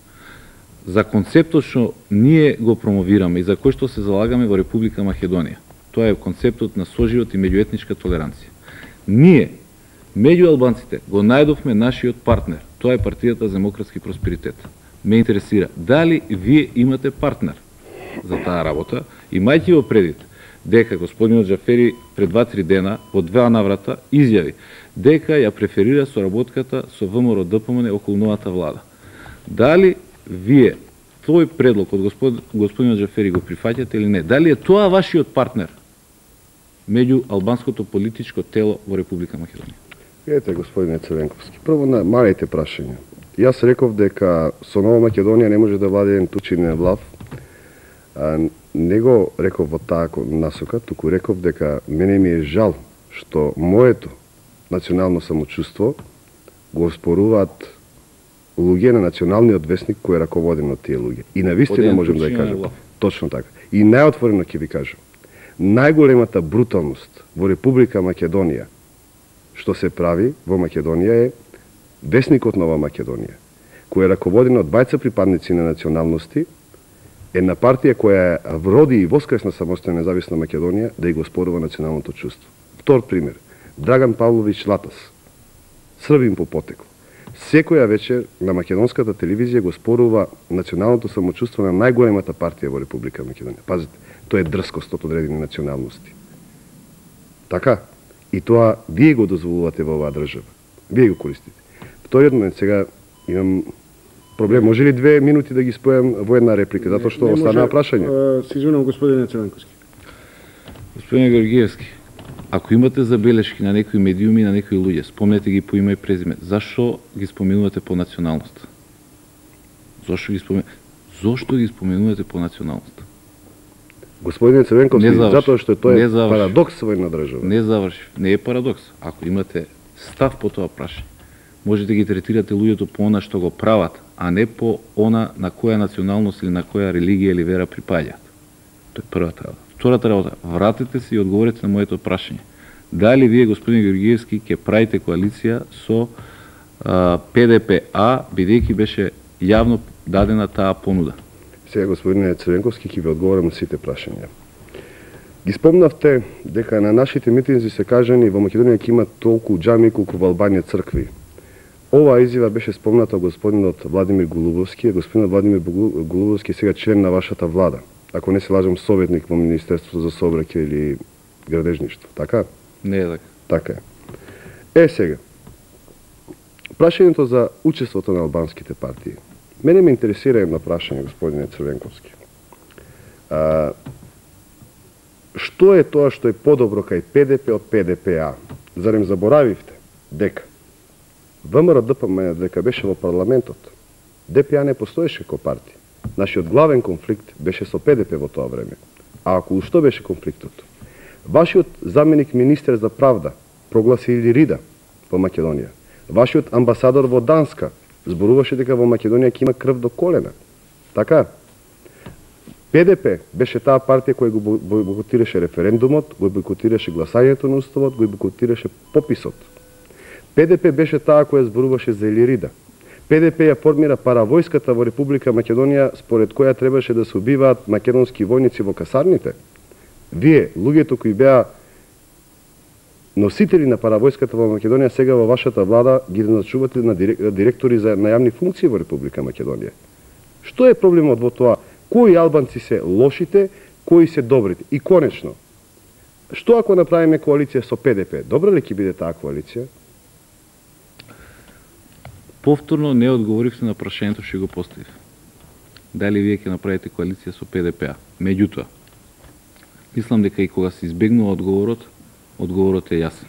За концептот што ние го промовираме и за кој што се залагаме во Република Македонија, тоа е концептот на соживот и меѓуетничка толеранција. Ние, меѓу албанците, го најдовме нашиот партнер. Тоа е партијата за демократски просперитет. Ме интересира, дали вие имате партнер за таа работа, имајќи во предвид дека господинот Џафери пред 2-3 дена во 2 наврата изјави дека ја преферира соработката со ВМРО-ДПМН околу новата влада. Дали вие тој предлог од господинот Џафери го прифаќате или не? Дали е тоа вашиот партнер меѓу албанското политичко тело во Република Македонија? Видете, господине Црвенковски, прво на малите прашања. Јас реков дека со Нова Македонија не може да владе еден тучинен влав. Не го реков во таа насока, туку реков дека мене ми е жал што моето национално самочувство го оспоруваат луѓе на националниот весник кој е раководен од тие луѓе. И навистина можем да ја кажам. Точно така. И најотворено ќе ви кажам. Најголемата бруталност во Република Македонија што се прави во Македонија е весникот Нова Македонија, кој е раководен од бајца припадници на националности, една партија која вроди и воскресна самостојна независна Македонија да ја го спорува националното чувство. Втор пример, Драган Павлович Латас, србин по потекло. Секоја вечер на македонската телевизија го спорува националното самочувство на најголемата партија во Република Македонија. Пазите, тоа е дрскост од одредени националности. Така? И тоа вие го дозволувате во оваа држава. Вие го користите. Вториот момент, сега имам проблем. Може ли 2 минути да ги спојам во една реплика, затоа што останаа прашања? Се извинувам, господине Црвенковски. Господине Георгиевски, ако имате забелешки на некои медиуми, на некои луѓе, спомнете ги по име и презиме. Зашо ги споменувате по националност? Зошто ги споменувате по националност? Господине Црвенковски, затоа што тоа е парадокс во една држава. Не заврши. Не е парадокс. Ако имате став по тоа прашање, можете да ги третирате луѓето по она што го прават, а не по она на која националност или на која религија или вера припаѓаат. Тоа е првата работа. Втората работа, вратете се и одговорете на моето прашање. Дали вие, господин Георгиевски, ќе правите коалиција со ПДП-А, бидејќи беше јавно дадена таа понуда? Сега, господине Црвенковски, ќе ви одговорам на сите прашања. Ги спомнавте дека на нашите митинзи се кажани во Македонија ќе има толку џами колку во Албанија цркви. Оваа изјава беше спомната господинот Владимир Голубовски, господинот Владимир Голубовски е сега член на вашата влада. Ако не се лажам, советник во Министерството за сообраќај или градежништво, така? Не е така. Така е. Сега, прашањето за учеството на албанските партии. Мене ме интересира едно прашање, господине Црвенковски. Што е тоа што е подобро кај ПДП од ПДП-а? Зарем заборавивте дека ВМРО-ДПМН дека беше во парламентот, ДПА не постоеше ко партија. Нашиот главен конфликт беше со ПДП во тоа време. А ако што беше конфликтот? Вашиот заменик министер за правда прогласи Илирида во Македонија. Вашиот амбасадор во Данска зборуваше дека во Македонија ќе има крв до колена. Така? ПДП беше таа партија која го бойкотираше референдумот, го бойкотираше гласањето на уставот, го бойкотираше пописот. ПДП беше таа која зборуваше за Илирида. ПДП ја формира паравојската во Република Македонија, според која требаше да се убиваат македонски војници во касарните. Вие, луѓето кои беа носители на паравојската во Македонија, сега во вашата влада ги назначувате на директори на јавни функции во Република Македонија. Што е проблемот во тоа? Кои албанци се лошите, кои се добрите? И конечно, што ако направиме коалиција со ПДП? Добра ли ќе биде таа коалиција? Повторно не одговоривте на прашањето што го поставив. Дали вие ќе направите коалиција со ПДП-а? Меѓутоа, мислам дека и кога се избегнува одговорот е јасен.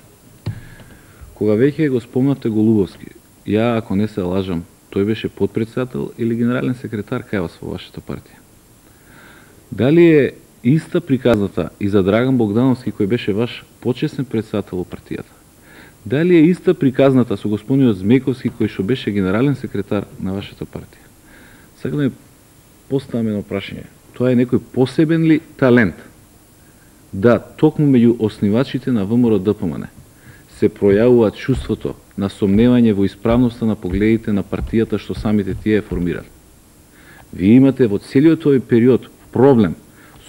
Кога веќе го спомнавте Голубовски, ја, ако не се лажам, тој беше подпредседател или генерален секретар кај вас во вашата партија. Дали е иста приказната и за Драган Богдановски, кој беше ваш почесен председател во партијата? Дали е иста приказната со господинот Змејковски, кој што беше генерален секретар на вашата партија? Сакам да ми поставам едно прашање. Тоа е некој посебен ли талент? Да, токму меѓу основачите на ВМРО-ДПМН се пројавува чувството на сомневање во исправноста на погледите на партијата што самите тие формирали. Вие имате во целиот овој период проблем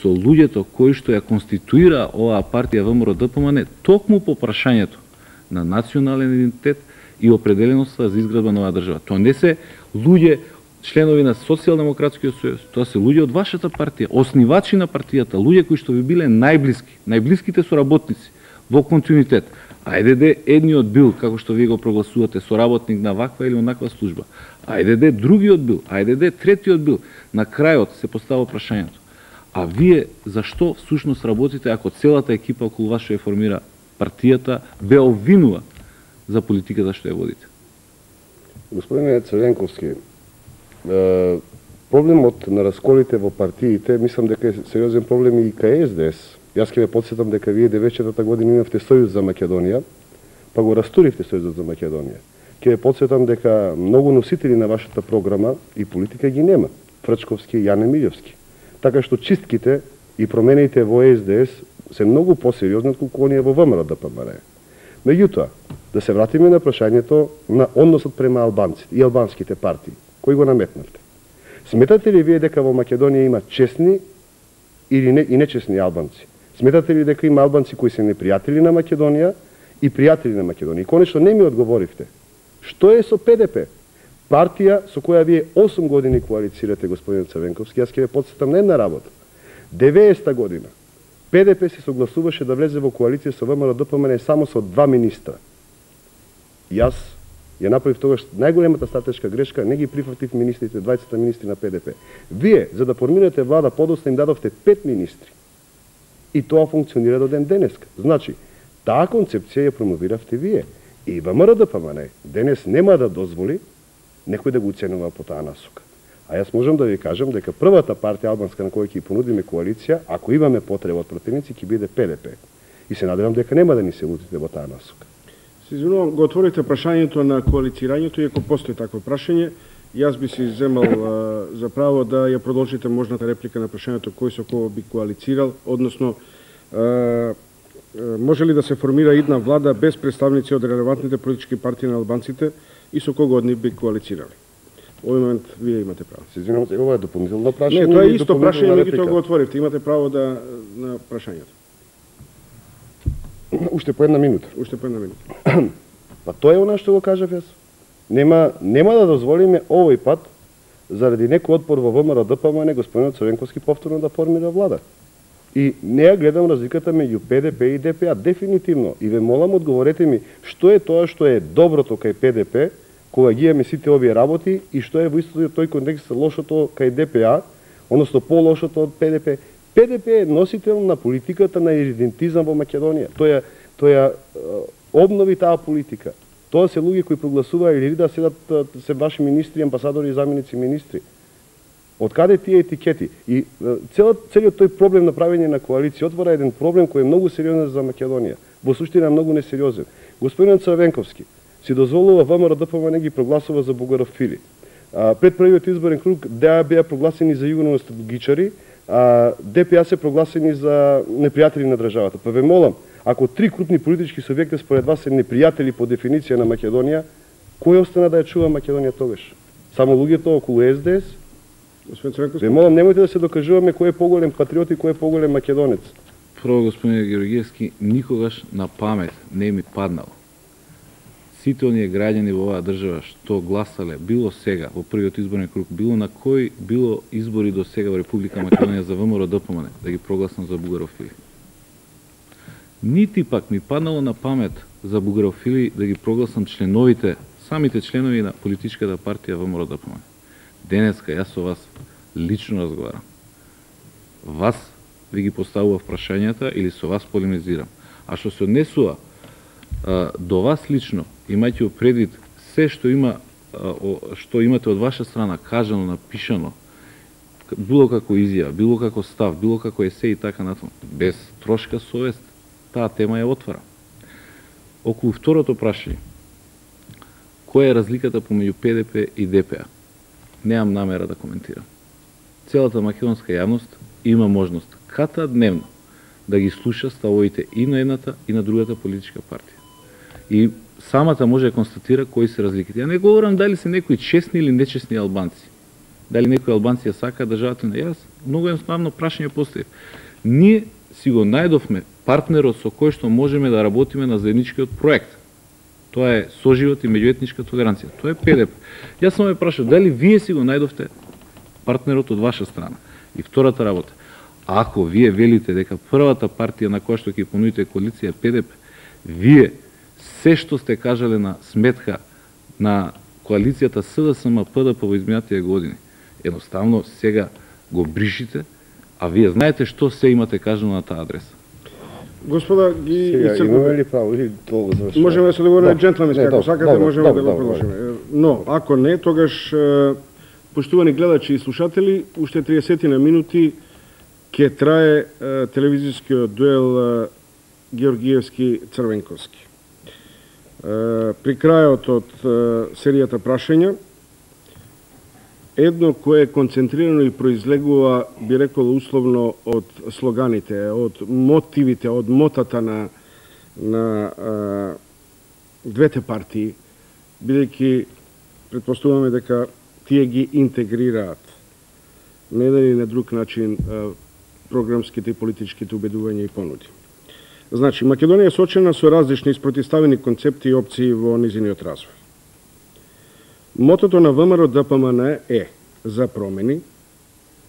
со луѓето кои што ја конституира оваа партија ВМРО-ДПМН токму по прашањето на национален идентитет и определеноста за изградба на оваа држава. Тоа не се луѓе членови на Социјалдемократскиот сојуз, тоа се луѓе од вашата партија, основачи на партијата, луѓе кои што ви биле најблиски, најблиските соработници во континуитет. Ајде едниот бил, како што вие го прогласувате, соработник на ваква или онаква служба. Ајде другиот бил, ајде третиот бил. На крајот се поставува прашањето. А вие зашто всушност работите ако целата екипа околу вас што ја формира партијата ве обвинува за политиката што ја водите? Господине Црвенковски, проблемот на расколите во партиите, мислам дека е сериозен проблем и кај СДС. Јас ќе ве потсетам дека вие 90-та година имавте Сојуз за Македонија, па го растуривте Сојузот за Македонија. Ќе ве потсетам дека многу носители на вашата програма и политика ги нема. Фрчковски и Јане Милјовски. Така што чистките и промените во СДС се многу посериозни отколку оние во ВМРО-ДПМН. Меѓутоа, да се вратиме на прашањето на односот према албанците и албанските партии, кои го наметнавте. Сметате ли вие дека во Македонија има честни или нечестни албанци? Сметате ли дека има албанци кои се непријатели на Македонија и пријатели на Македонија? И конечно не ми одговоривте. Што е со ПДП? Партија со која вие 8 години коалицирате, господин Црвенковски. Јас ќе ве потсетам на една работа. 90-та година ПДП се согласуваше да влезе во коалиција со ВМРО-ДПМН само со 2 министра. Јас ја направив тогаш најголемата стратешка грешка, не ги прифатив министрите, 20 министри на ПДП. Вие, за да формирате влада, подоцна им дадовте 5 министри. И тоа функционира до ден денеска. Значи, таа концепција ја промовиравте вие. И ВМРО-ДПМН денес нема да дозволи некој да го уценува по таа насока. А јас можам да ви кажам дека првата партија албанска на која ќе понудиме коалиција, ако имаме потреба од противници, ќе биде ПДП. И се надевам дека нема да ни се лутите во таа насока. Се извинувам, го отворите прашањето на коалицирањето и ако постои такво прашање, јас би си земал за право да ја продолжите можната реплика на прашањето кој со кого би коалицирал, односно може ли да се формира една влада без представници од релевантните политички партии на албанците и со кого од нив би коалицирали. Овој момент вие имате право. Се извинувам, ова е дополнително прашање. Не, тоа е исто прашање, меѓутоа го отворивте. Имате право на прашањето. Уште по една минута. Уште по една минута. Па тоа е она што го кажав јас. Нема да дозволиме овој пат заради некој отпор во ВМРО ДПМН господинот Црвенковски повторно да формира влада. И не ја гледам разликата меѓу ПДП и ДПА дефинитивно. И ве молам, одговорете ми што е тоа што е доброто кај ПДП кога ги имаме сите овие работи и што е во истото тој контекст лошото кај ДПА, односно полошото од ПДП. ПДП е носител на политиката на идентизам во Македонија. Тој обнови таа политика. Тоа се луѓе кои прогласуваа или да седат се ваши министри, амбасадори и заменици министри. Од каде тие етикети? И целиот тој проблем на правење на коалиција отвора еден проблем кој е многу сериозен за Македонија. Во суштина многу несериозен. Господинот Црвенковски си дозволува ВМРО ДПМН ги прогласува за бугарофили. Пред првиот изборен круг ДА беа прогласени за југоносталгичари, ДПА се прогласени за непријатели на државата. Па ве молам, ако три крупни политички субјекти според вас се непријатели по дефиниција на Македонија, кој остана да ја чува Македонија тогаш? Само луѓето околу СДС? Ве молам, немојте да се докажуваме кој е поголем патриот и кој е поголем македонец. Прво, господин Георгиевски, никогаш на памет не ми паднало. Сите оние граѓани во оваа држава што гласале, било сега во првиот изборен круг, било на кој било избори до сега во Република Македонија за ВМРО ДПМН, да ги прогласнам за бугарофили. Нити пак ми паднало на памет за бугарофили да ги прогласам членовите, самите членови на политичката партија ВМРО ДПМН. Денеска јас со вас лично разговарам. Вас ви ги поставував прашањата или со вас полемизирам. А што се однесува до вас лично, имајќи предвид се што имате од ваша страна кажано, напишано, било како изјава, било како став, било како есе и така натаму, без трошка совест, таа тема ја отвара. Околу второто прашање, која е разликата помеѓу ПДП и ДПА? Немам намера да коментирам. Целата македонска јавност има можност ката дневно да ги слуша ставовите и на едната и на другата политичка партија. И самата може да констатира кои се разликите. Ја не говорам дали се некои честни или нечестни албанци. Дали некои албанци ја сакаат државата на јас, многу едноставно прашање постои. Ние си го најдовме партнерот со кој што можеме да работиме на заедничкиот проект. Тоа е соживот и меѓуетничка толеранција. Тоа е ПДП. Јас само ме прашав дали вие си го најдовте партнерот од ваша страна. И втората работа, ако вие велите дека првата партија на која што ќе понудите коалиција е ПДП, вие се што сте кажале на сметка на коалицијата СДСМ-ПДП во изминатите години, едноставно сега го бришите, а вие знаете што се имате кажано на таа адреса. Господа, ги сега имаме ли право или тоа завршува? Можеме да се договориме джентлменски, ако сакате можеме да го продолжиме. Но ако не, тогаш поштувани гледачи и слушатели, уште 30 на минути ќе трае телевизискиот дуел Георгиевски-Црвенковски. При крајот од серијата прашања, едно кое е концентрирано и произлегува, би рекол условно, од слоганите, од мотивите, од мотата на двете партии, бидејќи предпоставуваме дека тие ги интегрираат на еден или на друг начин програмските и политичките убедувања и понуди. Значи, Македонија е соочена со различни спротивставени концепти и опции во низиниот развој. Мотото на ВМРО ДПМН е за промени.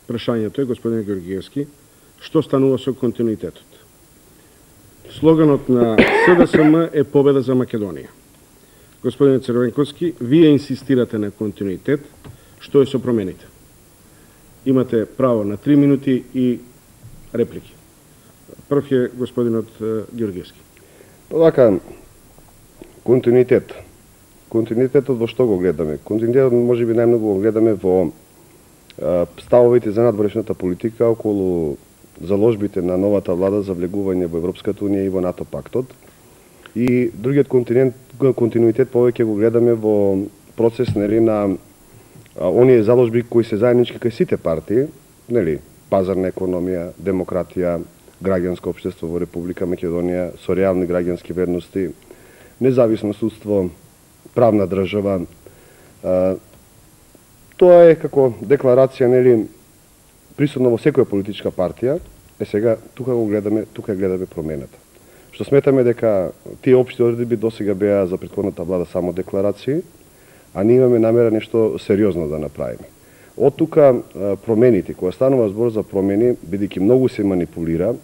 Прашањето е, господин Георгиевски, што станува со континуитетот. Слоганот на СДСМ е победа за Македонија. Господин Црвенковски, вие инсистирате на континуитет, што е со промените. Имате право на 3 минути и реплики. Прв е господинот Георгиевски. Така, континуитет. Континуитетот во што го гледаме? Континуитетот може би најмногу го гледаме во ставовите за надворешната политика околу заложбите на новата влада за влегување во Европската унија и во НАТО пактот. И другиот континуитет повеќе го гледаме во процес на оние заложби кои се заеднички кај сите партии, пазарна економија, демократија, граѓанско општество во Република Македонија со реални граѓански вредности, независно судство, правна држава, Тоа е како декларација, нели, присутна во секоја политичка партија. Сега тука гледаме промената. Што сметаме дека тие општи одредби досега беа за претходната влада само декларации, а ние имаме намера нешто сериозно да направиме. Од тука промените, кога станува збор за промени, бидејќи многу се манипулира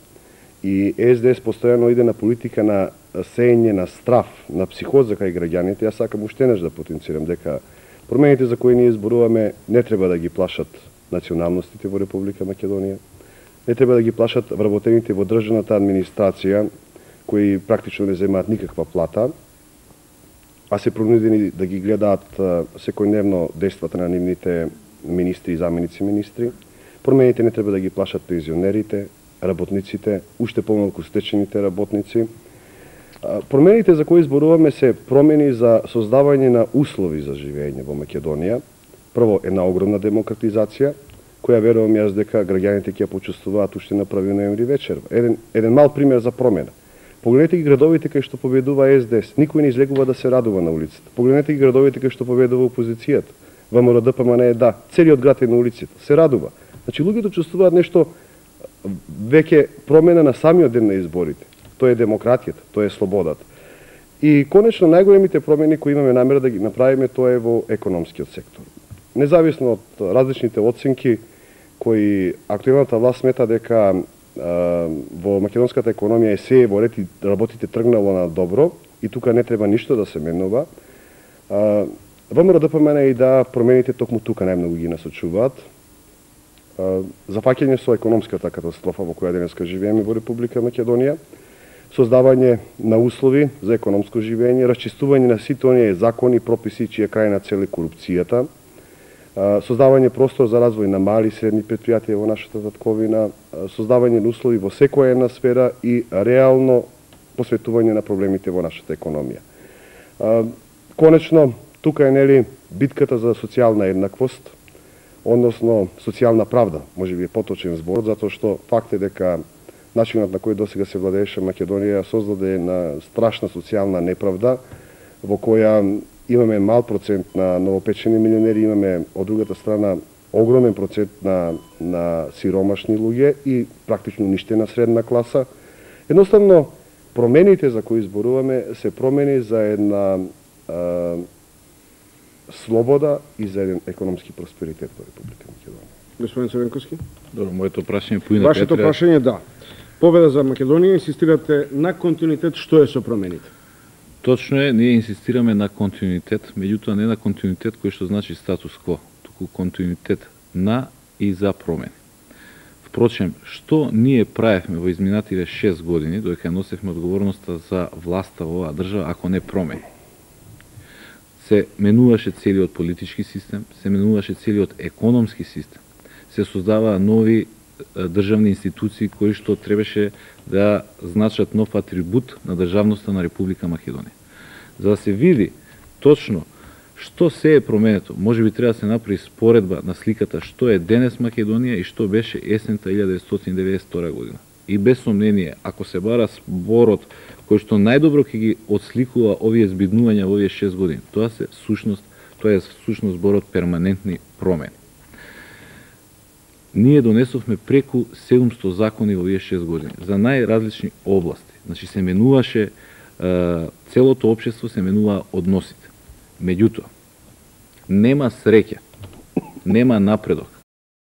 и СДС постојано иде на политика на сеење на страв, на психоза кај граѓаните, јас сакам уште еднаш да потенцирам дека промените за кои ние зборуваме не треба да ги плашат националностите во Република Македонија, не треба да ги плашат вработените во државната администрација, кои практично не земаат никаква плата, а се принудени да ги гледаат секојдневно дејствата на нивните министри и заменици министри. Промените не треба да ги плашат пензионерите, работниците, уште помалку стечените работници. Промените за кои зборуваме се промени за создавање на услови за живење во Македонија. Прво, една огромна демократизација, која верувам јас дека граѓаните ќе ја почувствуваат уште на 1 ноември вечер. Еден мал пример за промена. Погледнете ги градовите кај што победува СДС. Никој не излегува да се радува на улицата. Погледнете ги градовите кај што победува опозицијата. ВМРО ДПМН е да. Целиот град е на улицата. Се радува. Значи, луѓето чувствуваат нешто веќе промена на самиот ден на изборите. Тоа е демократијата, тоа е слободата. И конечно најголемите промени кои имаме намера да ги направиме, тоа е во економскиот сектор. Независно од различните оценки кои актуелната власт смета дека во македонската економија е се во ред и работите тргнало на добро и тука не треба ништо да се менува. ВМРО ДПМН и да промените токму тука најмногу ги насочуваат. Зафаќање со економската катастрофа во која денеска живееме во Република Македонија, создавање на услови за економско живење, расчистување на сите оние закони и прописи чија крајна цел е корупцијата, создавање простор за развој на мали и средни предпријатија во нашата татковина, создавање на услови во секоја една сфера и реално посветување на проблемите во нашата економија. Конечно, тука е нели битката за социјална еднаквост, односно социјална правда, можеби е поточен збор, затоа што факт е дека начинот на кој досега се владееше Македонија создаде на страшна социјална неправда, во која имаме мал процент на новопечени милионери, имаме од другата страна огромен процент на сиромашни луѓе и практично уништена средна класа. Едноставно, промените за кои зборуваме се промени за една слобода и за еден економски просперитет во Република Македонија. Господин Црвенковски? Добро, моето прашање поинаку. Вашето прашање да. Победа за Македонија, инсистирате на континуитет, што е со промените? Точно е, ние инсистираме на континуитет, меѓутоа не на континуитет кој што значи статус кво, туку континуитет на и за промени. Впрочем, што ние правевме во изминативе 6 години, додека носевме одговорноста за власта во оваа држава, ако не промени? Се менуваше целиот политички систем, се менуваше целиот економски систем, се создаваа нови државни институции кои што требаше да значат нов атрибут на државноста на Република Македонија. За да се види точно што се е променето, можеби треба да се направи споредба на сликата што е денес Македонија и што беше есента 1992 година. И без сомнение, ако се бара зборот кој што најдобро ќе ги отсликува овие збиднувања во овие 6 години, тоа е всушност зборот перманентни промени. Ние донесовме преку 700 закони во овие 6 години за најразлични области. Значи се менуваше целото општество, се менува односите. Меѓутоа, нема среќа, нема напредок